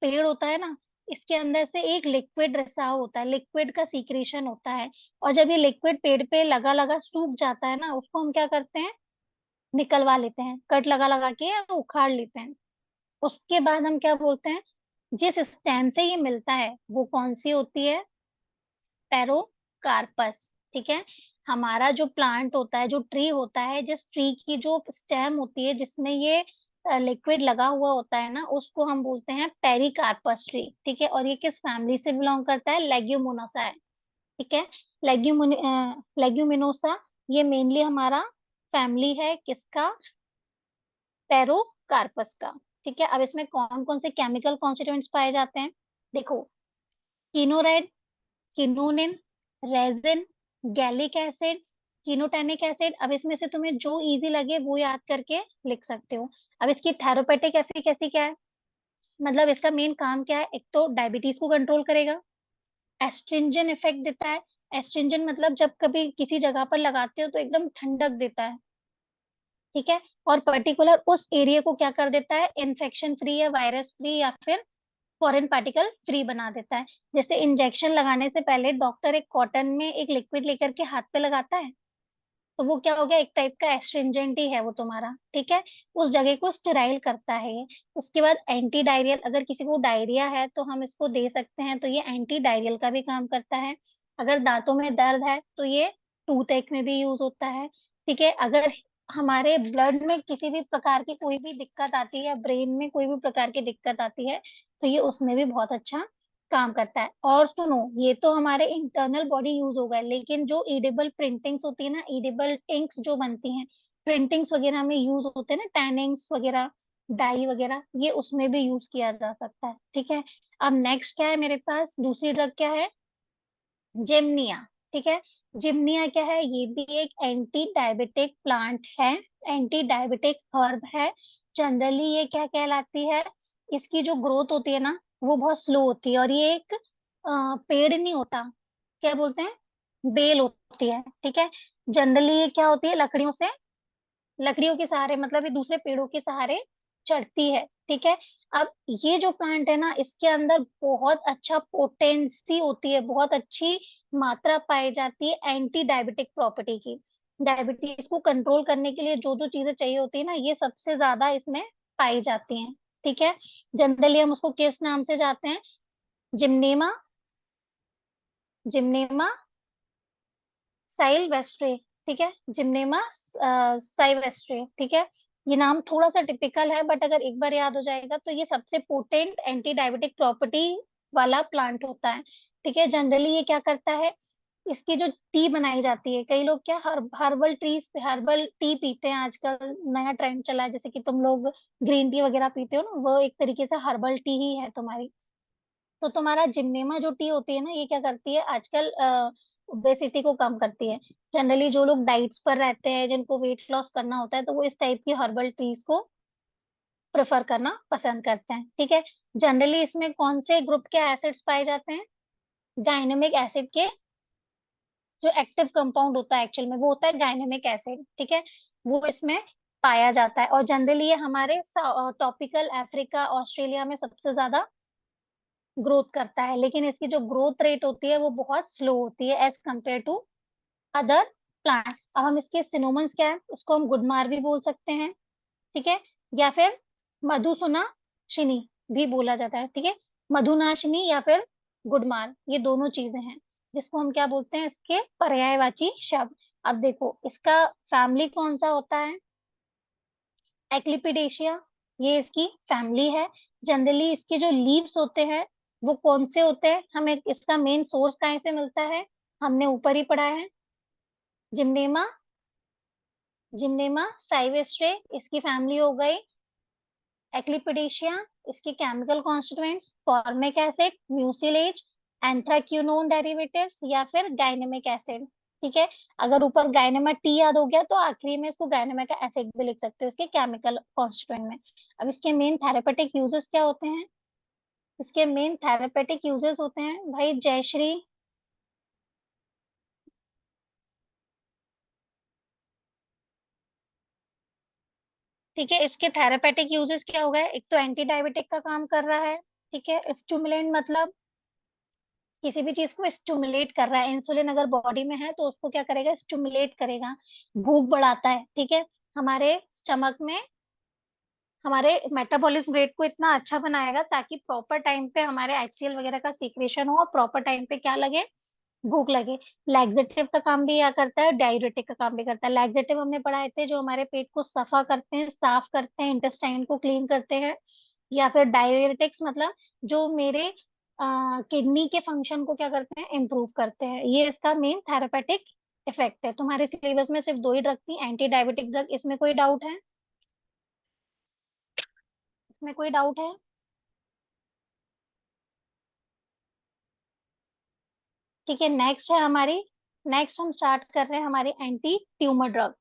पेड़ होता है ना, इसके अंदर से एक लिक्विड रिसाव होता है, लिक्विड का सीक्रेशन होता है। और जब ये लिक्विड पेड़ पे लगा लगा सूख जाता है ना, उसको हम क्या करते हैं, निकलवा लेते हैं, कट लगा लगा के उखाड़ लेते हैं। उसके बाद हम क्या बोलते हैं, जिस स्टेम से ये मिलता है वो कौन सी होती है, पेरोकार्पस। ठीक है, हमारा जो प्लांट होता है, जो ट्री होता है, जिस ट्री की जो स्टेम होती है जिसमें ये लिक्विड लगा हुआ होता है ना, उसको हम बोलते हैं पेरिकार्पस ट्री। ठीक है, और ये किस फैमिली से बिलोंग करता है, लेग्यूमिनोसा है। ठीक है, लेग्यूमिनोसा, ये मेनली हमारा फैमिली है किसका, पेरोकार्पस का। ठीक है, अब इसमें कौन कौन से केमिकल कॉन्स्टिट्यूएंट्स पाए जाते हैं, देखो, कीनोरेड, किनोनिन, रेजिन, गैलिक एसिड, कीनोटेनिक एसिड। अब इसमें से तुम्हें जो इजी लगे वो याद करके लिख सकते हो। अब इसकी थेरापेटिक एफिकेसी क्या है, मतलब इसका मेन काम क्या है, एक तो डायबिटीज को कंट्रोल करेगा, एस्ट्रिंजन इफेक्ट देता है। एस्ट्रिंजन मतलब जब कभी किसी जगह पर लगाते हो तो एकदम ठंडक देता है। ठीक है, और पर्टिकुलर उस एरिया को क्या कर देता है, इन्फेक्शन फ्री या वायरस फ्री या फिर फॉरेन पार्टिकल फ्री बना देता है। जैसे इंजेक्शन लगाने से पहले डॉक्टर एक कॉटन में एक लिक्विड लेकर के हाथ पे लगाता है, तो वो क्या हो गया, एक टाइप का एस्ट्रिंजेंट ही है वो तुम्हारा। ठीक है, उस जगह को स्टेराइल करता है ये। उसके बाद एंटी डायरियल, अगर किसी को डायरिया है तो हम इसको दे सकते हैं, तो ये एंटी डायरियल का भी काम करता है। अगर दांतों में दर्द है तो ये टूथ एक में भी यूज होता है। ठीक है, अगर हमारे ब्लड में किसी भी प्रकार की कोई भी दिक्कत आती है या ब्रेन में कोई भी प्रकार की दिक्कत आती है तो ये उसमें भी बहुत अच्छा काम करता है। और सुनो, ये तो हमारे इंटरनल बॉडी यूज हो गए, लेकिन जो एडिबल प्रिंटिंग्स होती है ना, एडिबल इंक्स जो बनती हैं, प्रिंटिंग्स वगैरह में यूज होते हैं ना, टैनिंग्स वगैरह, डाई वगैरह, ये उसमें भी यूज किया जा सकता है। ठीक है। अब नेक्स्ट क्या है मेरे पास, दूसरी ड्रग क्या है, जिम्निया। ठीक है। जिम्निया क्या है, ये भी एक एंटी डायबिटिक प्लांट है, एंटी डायबिटिक हर्ब है। जनरली ये क्या कहलाती है, इसकी जो ग्रोथ होती है ना वो बहुत स्लो होती है, और ये एक पेड़ नहीं होता, क्या बोलते हैं, बेल होती है। ठीक है। जनरली ये क्या होती है, लकड़ियों से, लकड़ियों के सहारे, मतलब ये दूसरे पेड़ों के सहारे चढ़ती है। ठीक है। अब ये जो प्लांट है ना, इसके अंदर बहुत अच्छा पोटेंसी होती है, बहुत अच्छी मात्रा पाई जाती है एंटी डायबिटिक प्रॉपर्टी की। डायबिटीज को कंट्रोल करने के लिए जो जो चीजें चाहिए होती है ना, ये सबसे ज्यादा इसमें पाई जाती हैं। ठीक है। जनरली हम उसको किस नाम से जाते हैं, जिम्नेमा, जिम्नेमा साइलवेस्ट्रे। ठीक है। जिम्नेमा साइवेस्ट्रे। ठीक है। ये नाम थोड़ा सा टिपिकल है, बट अगर एक बार याद हो जाएगा तो ये सबसे पोटेंट एंटी डायबिटिक प्रॉपर्टी वाला प्लांट होता है। ठीक है। जनरली ये क्या करता है, इसकी जो टी बनाई जाती है, कई लोग क्या हर्बल ट्रीज पे हर्बल टी पीते हैं आजकल, नया ट्रेंड चला है, जैसे कि तुम लोग ग्रीन टी वगैरह पीते हो ना, वो एक तरीके से हर्बल टी ही है तुम्हारी। तो तुम्हारा जिम्नेमा जो टी होती है ना, ये क्या करती है आजकल, ओबेसिटी को कम करती है। जनरली जो लोग डाइट्स पर रहते हैं, जिनको वेट लॉस करना होता है, तो वो इस टाइप की हर्बल टीज को प्रेफर करना पसंद करते हैं। ठीक है। जनरली इसमें कौन से ग्रुप के एसिड्स पाए जाते हैं, गायनेमिक एसिड के, जो एक्टिव कंपाउंड होता है एक्चुअल में वो होता है गायनेमिक एसिड। ठीक है। वो इसमें पाया जाता है, और जनरली ये हमारे टॉपिकल अफ्रीका, ऑस्ट्रेलिया में सबसे ज्यादा ग्रोथ करता है, लेकिन इसकी जो ग्रोथ रेट होती है वो बहुत स्लो होती है as compared to other plant. अब हम इसके सिनोमन्स क्या है, इसको हम गुडमार भी बोल सकते हैं। ठीक है। या फिर मधुसुनाशिनी भी बोला जाता है। ठीक है। मधुनाशिनी या फिर गुडमार, ये दोनों चीजें हैं जिसको हम क्या बोलते हैं, इसके पर्यायवाची शब्द। अब देखो इसका फैमिली कौन सा होता है, एक्लिपिडेशिया, ये इसकी फैमिली है। जनरली इसके जो लीव्स होते हैं वो कौन से होते हैं, हमें इसका मेन सोर्स कहाँ से मिलता है, हमने ऊपर ही पढ़ा है, जिम्नेमा, जिम्नेमा साइवेस्ट्रे इसकी फैमिली हो गई। एक्लिपिडेशिया, इसके chemical constituents, formic acid, mucilage, anthraquinone derivatives, या फिर गायनेमिक एसिड। ठीक है। अगर ऊपर गायनेमा टी याद हो गया तो आखिरी में इसको गायनेमा का एसिड भी लिख सकते हो इसके केमिकल कॉन्स्टिट्यूएंट में। अब इसके मेन थेरेपेटिक यूजेस क्या होते हैं, इसके मेन थेरेपेटिक यूजेस होते हैं भाई, जयश्री। ठीक है। इसके थेरेपेटिक यूजेस क्या हो गए, एक तो एंटी डायबिटिक का काम कर रहा है। ठीक है। स्टिमुलेंट मतलब किसी भी चीज को स्टिमुलेट कर रहा है, इंसुलिन अगर बॉडी में है तो उसको क्या करेगा, स्टिमुलेट करेगा, भूख बढ़ाता है। ठीक है। हमारे स्टमक में हमारे मेटाबॉलिज्म रेट को इतना अच्छा बनाएगा ताकि प्रॉपर टाइम पे हमारे एचसीएल वगैरह का सीक्रेशन हो, और प्रॉपर टाइम पे क्या लगे, भूख लगे। लैक्सेटिव का काम भी यह करता है, डायूरेटिक का काम भी करता है। लैक्सेटिव हमने पढ़ाए थे, जो हमारे पेट को सफा करते हैं, साफ करते हैं, इंटेस्टाइन को क्लीन करते हैं। या फिर डायूरेटिक्स मतलब जो मेरे किडनी के फंक्शन को क्या करते हैं, इम्प्रूव करते हैं। ये इसका मेन थेरेपेटिक इफेक्ट है। तुम्हारे सिलेबस में सिर्फ दो ही ड्रग थी, एंटी डायबिटिक ड्रग, इसमें कोई डाउट है, इसमें कोई डाउट है। ठीक है। नेक्स्ट है हमारी, नेक्स्ट हम स्टार्ट कर रहे हैं हमारी anti tumour drug.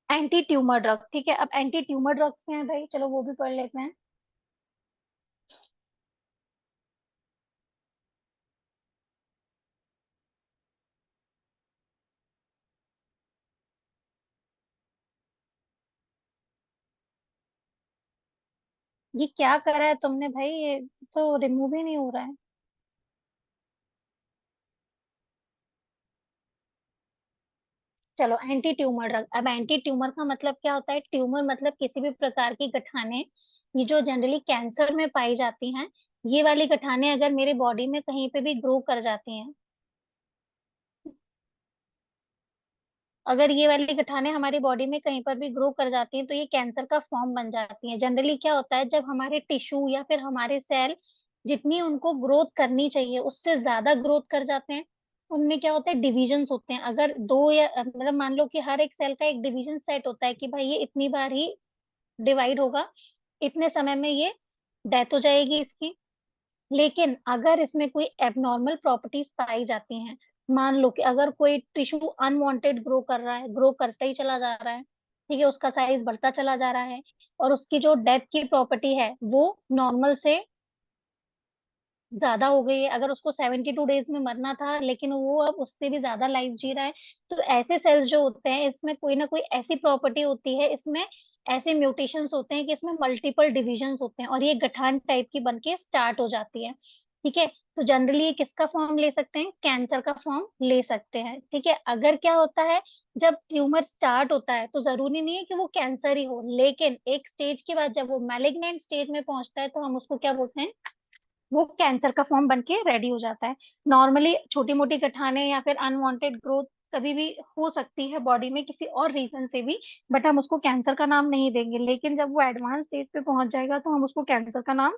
Anti tumour drug. ठीक है। अब एंटी ट्यूमर ड्रग्स क्या है भाई, चलो वो भी पढ़ लेते हैं। ये क्या करा है तुमने भाई, ये तो रिमूव ही नहीं हो रहा है। चलो एंटी ट्यूमर ड्रग। अब एंटी ट्यूमर का मतलब क्या होता है? ट्यूमर मतलब किसी भी प्रकार की गठाने, ये जो जनरली कैंसर में पाई जाती हैं, ये वाली गठाने अगर मेरे बॉडी में कहीं पे भी ग्रो कर जाती हैं, अगर ये वाली गठाने हमारी बॉडी में कहीं पर भी ग्रो कर जाती हैं तो ये कैंसर का फॉर्म बन जाती हैं। जनरली क्या होता है, जब हमारे टिश्यू या फिर हमारे सेल जितनी उनको ग्रोथ करनी चाहिए उससे ज्यादा ग्रोथ कर जाते हैं, उनमें क्या होता है, डिविजन्स होते हैं। अगर दो या मतलब मान लो कि हर एक सेल का एक डिवीजन सेट होता है कि भाई ये इतनी बार ही डिवाइड होगा, इतने समय में ये डेथ हो जाएगी इसकी। लेकिन अगर इसमें कोई एबनॉर्मल प्रॉपर्टीज पाई जाती हैं, मान लो कि अगर कोई टिश्यू अनवांटेड ग्रो कर रहा है, ग्रो करता ही चला जा रहा है, ठीक है, उसका साइज बढ़ता चला जा रहा है, और उसकी जो डेथ की प्रॉपर्टी है वो नॉर्मल से ज्यादा हो गई है, अगर उसको 72 डेज में मरना था लेकिन वो अब उससे भी ज्यादा लाइफ जी रहा है, तो ऐसे सेल्स जो होते हैं इसमें कोई ना कोई ऐसी प्रॉपर्टी होती है, इसमें ऐसे म्यूटेशंस होते हैं कि इसमें मल्टीपल डिविजन्स होते हैं और ये गठान टाइप की बन के स्टार्ट हो जाती है। ठीक है, तो जनरली ये किसका फॉर्म ले सकते हैं? कैंसर का फॉर्म ले सकते हैं। ठीक है, अगर क्या होता है, जब ट्यूमर स्टार्ट होता है तो जरूरी नहीं है कि वो कैंसर ही हो, लेकिन एक स्टेज के बाद जब वो मैलिग्नेंट स्टेज में पहुंचता है तो हम उसको क्या बोलते हैं, वो कैंसर का फॉर्म बन के रेडी हो जाता है। नॉर्मली छोटी मोटी गठाने या फिर अनवांटेड ग्रोथ कभी भी हो सकती है बॉडी में किसी और रीजन से भी, बट हम उसको कैंसर का नाम नहीं देंगे। लेकिन जब वो एडवांस स्टेज पे पहुंच जाएगा तो हम उसको कैंसर का नाम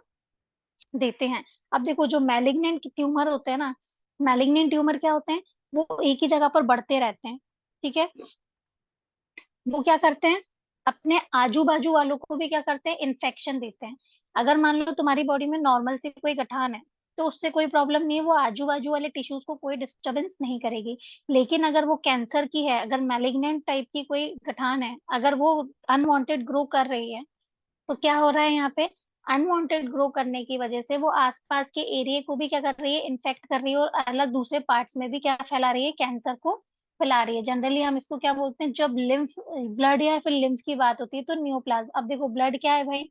देते हैं। अब देखो, जो मैलिग्नेंट ट्यूमर होते हैं ना, मैलिग्नेंट ट्यूमर क्या होते हैं, वो एक ही जगह पर बढ़ते रहते हैं। ठीक है, वो क्या करते हैं, अपने आजू बाजू वालों को भी क्या करते हैं, इन्फेक्शन देते हैं। अगर मान लो तुम्हारी बॉडी में नॉर्मल से कोई गठान है तो उससे कोई प्रॉब्लम नहीं है, वो आजू बाजू वाले टिश्यूज को कोई डिस्टरबेंस नहीं करेगी। लेकिन अगर वो कैंसर की है, अगर मैलिग्नेंट टाइप की कोई गठान है, अगर वो अनवांटेड ग्रो कर रही है, तो क्या हो रहा है यहाँ पे, अनवांटेड ग्रो करने की वजह से वो आसपास के एरिया को भी क्या कर रही है, इन्फेक्ट कर रही है, और अलग दूसरे पार्ट्स में भी क्या फैला रही है, कैंसर को फैला रही है। जनरली हम इसको क्या बोलते हैं, जब लिम्फ, ब्लड या फिर लिम्फ की बात होती है तो न्यूप्लाज्म। अब देखो ब्लड क्या है भाई,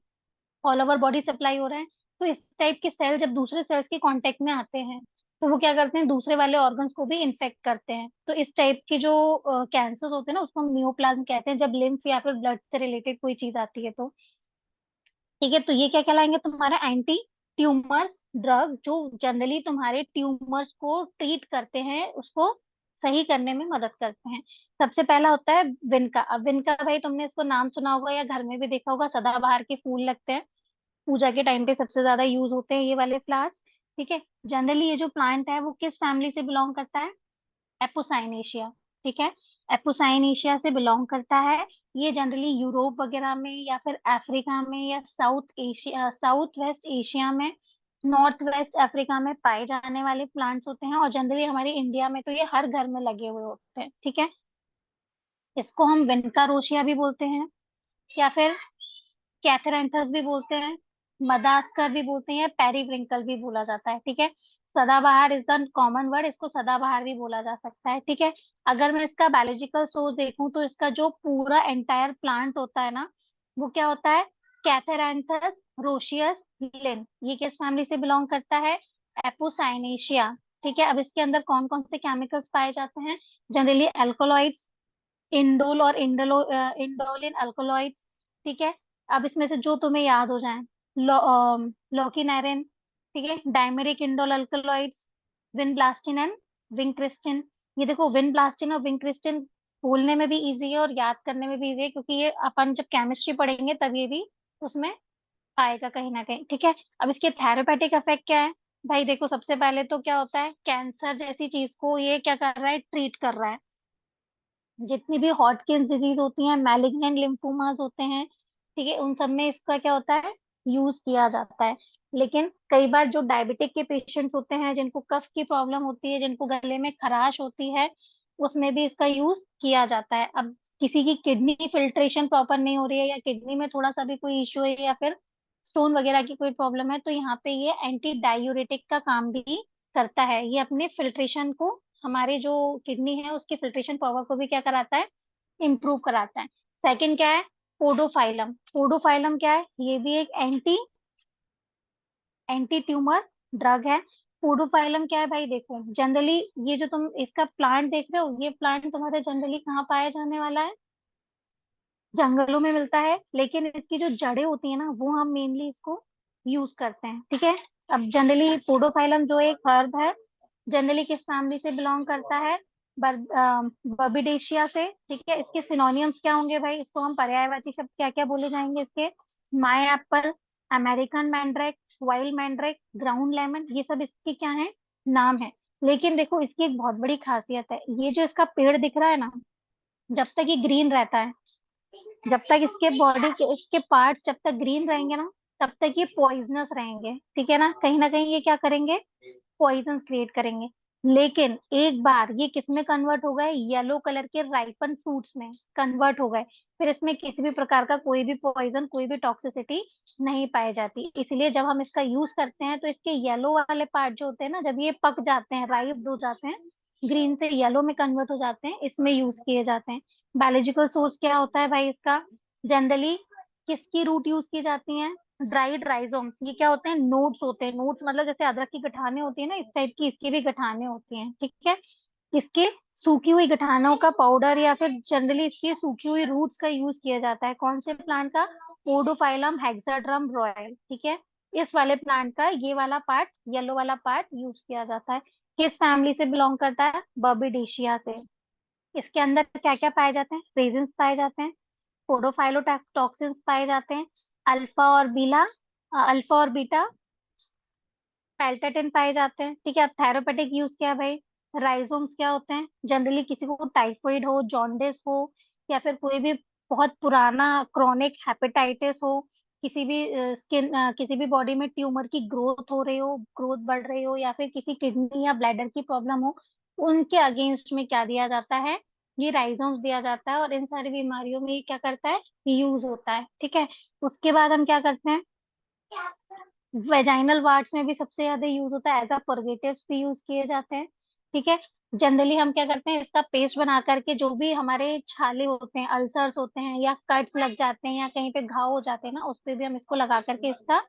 ऑल ओवर बॉडी सप्लाई हो रहा है, तो इस टाइप के सेल जब दूसरे सेल्स के कांटेक्ट में आते हैं तो वो क्या करते हैं, दूसरे वाले ऑर्गन्स को भी इन्फेक्ट करते हैं। तो इस टाइप के जो कैंसर्स होते हैं ना, उसको हम न्यूप्लाज्म कहते हैं, जब लिम्फ या फिर ब्लड से रिलेटेड कोई चीज आती है तो। ठीक है, तो ये क्या कहलाएंगे, तुम्हारा एंटी ट्यूमर्स ड्रग, जो जनरली तुम्हारे ट्यूमर्स को ट्रीट करते हैं, उसको सही करने में मदद करते हैं। सबसे पहला होता है विनका। अब विनका भाई तुमने इसको नाम सुना होगा या घर में भी देखा होगा, सदाबहार के फूल लगते हैं, पूजा के टाइम पे सबसे ज्यादा यूज होते हैं ये वाले फ्लावर्स। ठीक है, जनरली ये जो प्लांट है वो किस फैमिली से बिलोंग करता है, एपोसाइनेशिया। ठीक है, एपोसाइनेशिया से बिलोंग करता है। ये जनरली यूरोप वगैरह में या फिर अफ्रीका में या south Asia, south west Asia में, नॉर्थ वेस्ट अफ्रीका में पाए जाने वाले प्लांट्स होते हैं, और जनरली हमारे इंडिया में तो ये हर घर में लगे हुए होते हैं। ठीक है, इसको हम विनका रोशिया भी बोलते हैं, या फिर कैथेरेंथस भी बोलते हैं, मदास्कर भी बोलते हैं, या पेरीविंकल भी बोला जाता है। ठीक है, सदाबहार इज द कॉमन वर्ड, इसको सदाबहार भी बोला जा सकता है। ठीक है, अगर मैं इसका बायोलॉजिकल सोर्स देखूं तो इसका जो पूरा एंटायर प्लांट होता है ना, वो क्या होता है, कैथेरेंथस रोशियस लिन। ये किस फैमिली से बिलोंग करता है, एपोसाइनेशिया। ठीक है, अब इसके अंदर कौन कौन से केमिकल्स पाए जाते हैं, जनरली अल्कोलॉइड्स, इंडोल और इंडोलिन अल्कोलॉइड्स। ठीक है, अब इसमें से जो तुम्हें याद हो जाए, लोकिनेरिन, ठीक है, dimeric indole alkaloids, vinblastine and vincristine. ये देखो, विनब्लास्टिन और विंक्रिस्टिन बोलने में भी इजी है और याद करने में भी इजी है, क्योंकि ये अपन जब केमिस्ट्री पढ़ेंगे तब ये भी उसमें आएगा कहीं ना कहीं। ठीक है, अब इसके थेरेपेटिक इफेक्ट क्या है, भाई देखो सबसे पहले तो क्या होता है, कैंसर जैसी चीज को ये क्या कर रहा है, ट्रीट कर रहा है। जितनी भी हॉटकिन्स डिजीज होती हैं, मैलिग्नेंट लिम्फोमास होते हैं, ठीक है, उन सब में इसका क्या होता है, यूज किया जाता है। लेकिन कई बार जो डायबिटिक के पेशेंट्स होते हैं, जिनको कफ की प्रॉब्लम होती है, जिनको गले में खराश होती है, उसमें भी इसका यूज किया जाता है। अब किसी की किडनी फिल्ट्रेशन प्रॉपर नहीं हो रही है, या किडनी में थोड़ा सा भी कोई इश्यू है, या फिर स्टोन वगैरह की कोई प्रॉब्लम है, तो यहाँ पे ये एंटी डायूरेटिक का काम भी करता है। ये अपने फिल्ट्रेशन को, हमारे जो किडनी है उसकी फिल्ट्रेशन पावर को भी क्या कराता है, इम्प्रूव कराता है। सेकंड क्या है, पोडोफाइलम। पोडोफाइलम क्या है, ये भी एक एंटी एंटी ट्यूमर ड्रग है। पोडोफाइलम क्या है भाई, देखो जनरली ये जो तुम इसका प्लांट देख रहे हो, ये प्लांट तुम्हारे जनरली कहाँ पाया जाने वाला है, जंगलों में मिलता है। लेकिन इसकी जो जड़ें होती है ना, वो हम मेनली इसको यूज करते हैं, ठीक है। अब जनरली पोडोफाइलम जो एक हर्ब है, जनरली किस फैमिली से बिलोंग करता है, बर्बिडेशिया से, ठीक है। इसके सिनोनियम्स क्या होंगे भाई, इसको हम पर्यायवाची शब्द क्या क्या बोले जाएंगे इसके, माई Apple, American Mandrake, wild Mandrake, ground lemon, ये सब इसके क्या है, नाम है। लेकिन देखो इसकी एक बहुत बड़ी खासियत है, ये जो इसका पेड़ दिख रहा है ना, जब तक ये ग्रीन रहता है, जब तक इसके बॉडी के इसके पार्ट्स जब तक ग्रीन रहेंगे ना, तब तक ये पॉइजनस रहेंगे, ठीक है ना कहीं ये क्या करेंगे, पॉइजन क्रिएट करेंगे। लेकिन एक बार ये किस में कन्वर्ट हो गए, येलो कलर के राइपन फ्रूट्स में कन्वर्ट हो गए, फिर इसमें किसी भी प्रकार का कोई भी पॉइजन, कोई भी टॉक्सिसिटी नहीं पाई जाती। इसलिए जब हम इसका यूज करते हैं तो इसके येलो वाले पार्ट जो होते हैं ना, जब ये पक जाते हैं, राइप हो जाते हैं, ग्रीन से येलो में कन्वर्ट हो जाते हैं, इसमें यूज किए जाते हैं। बायोलॉजिकल सोर्स क्या होता है भाई इसका, जनरली किसकी रूट यूज की जाती है, ड्राइड राइजोम्स। ये क्या होते हैं, नोड्स होते हैं, नोड्स मतलब जैसे अदरक की गठाने होती है ना, इस टाइप की इसकी भी गठाने होती हैं, ठीक है। इसके सूखी हुई गठानों का पाउडर या फिर जनरली इसकी सूखी हुई रूट्स का यूज किया जाता है, कौन से प्लांट का, पोडोफाइलम हेक्साड्रम रॉयल, ठीक है। इस वाले प्लांट का ये वाला पार्ट, येलो वाला पार्ट यूज किया जाता है। किस फैमिली से बिलोंग करता है, बर्बिडेशिया से। इसके अंदर क्या क्या पाए जाते हैं, रेजिन्स पाए जाते हैं, पोडोफाइलोटॉक्सिन्स पाए जाते हैं, अल्फा और बीटा पेल्टाटिन पाए जाते हैं, ठीक है। अब थेरापेटिक यूज क्या है भाई, राइजोम्स क्या होते हैं, जनरली किसी को टाइफाइड हो, जॉन्डिस हो, या फिर कोई भी बहुत पुराना क्रोनिक हेपेटाइटिस हो, किसी भी किसी भी बॉडी में ट्यूमर की ग्रोथ हो रही हो, ग्रोथ बढ़ रही हो, या फिर किसी किडनी या ब्लैडर की प्रॉब्लम हो, उनके अगेंस्ट में क्या दिया जाता है, ये राइजोम्स दिया जाता है। और इन सारी बीमारियों में ये क्या करता है, यूज होता है, ठीक है। उसके बाद हम क्या करते हैं, वेजाइनल वार्ड्स में भी सबसे ज्यादा यूज होता है, एज अ परगेटिव्स भी यूज किए जाते हैं, ठीक है। जनरली हम क्या करते हैं, इसका पेस्ट बना करके जो भी हमारे छाले होते हैं, अल्सर्स होते हैं, या कट्स लग जाते हैं, या कहीं पे घाव हो जाते हैं ना, उस पे भी हम इसको लगा करके इसका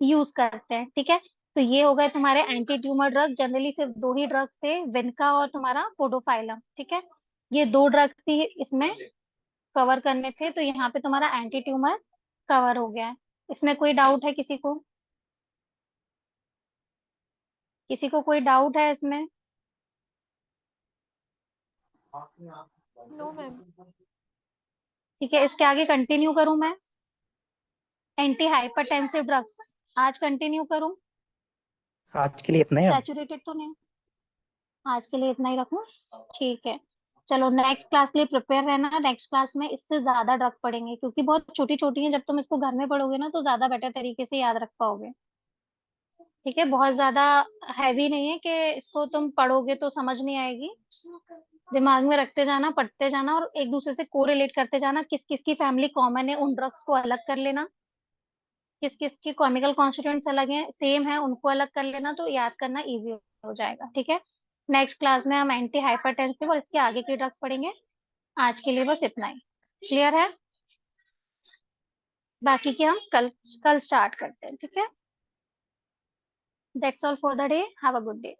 यूज करते हैं, ठीक है। तो ये हो गए तुम्हारे एंटी ट्यूमर ड्रग, जनरली सिर्फ दो ही ड्रग्स थे, विनका और तुम्हारा पोडोफाइलम, ठीक है। ये दो ड्रग्स ही इसमें कवर करने थे, तो यहाँ पे तुम्हारा एंटी ट्यूमर कवर हो गया है। इसमें कोई डाउट है किसी को, किसी को कोई डाउट है इसमें, नो मैम। ठीक है। इसके आगे कंटिन्यू करूं मैं, एंटी हाइपरटेंसिव ड्रग्स आज कंटिन्यू करूं, आज के लिए इतना ही। सैचुरेटेड तो नहीं, आज के लिए इतना ही रखूं, ठीक है। चलो नेक्स्ट क्लास के लिए प्रिपेयर रहना, नेक्स्ट क्लास में इससे ज्यादा ड्रग पढ़ेंगे, क्योंकि बहुत छोटी छोटी हैं, जब तुम इसको घर में पढ़ोगे ना तो ज्यादा बेटर तरीके से याद रख पाओगे, ठीक है। बहुत ज्यादा हैवी नहीं है कि इसको तुम पढ़ोगे तो समझ नहीं आएगी, दिमाग में रखते जाना, पढ़ते जाना, और एक दूसरे से कोरिलेट करते जाना, किस किस की फैमिली कॉमन है, उन ड्रग्स को अलग कर लेना, किस किस के केमिकल कॉन्स्टिट्यूएंट्स अलग हैं, सेम है, उनको अलग कर लेना, तो याद करना इजी हो जाएगा, ठीक है। नेक्स्ट क्लास में हम एंटी हाइपरटेंसिव और इसके आगे की ड्रग्स पढ़ेंगे। आज के लिए बस इतना ही, क्लियर है। बाकी के हम कल कल स्टार्ट करते हैं, ठीक है। That's all for the day, have a good day.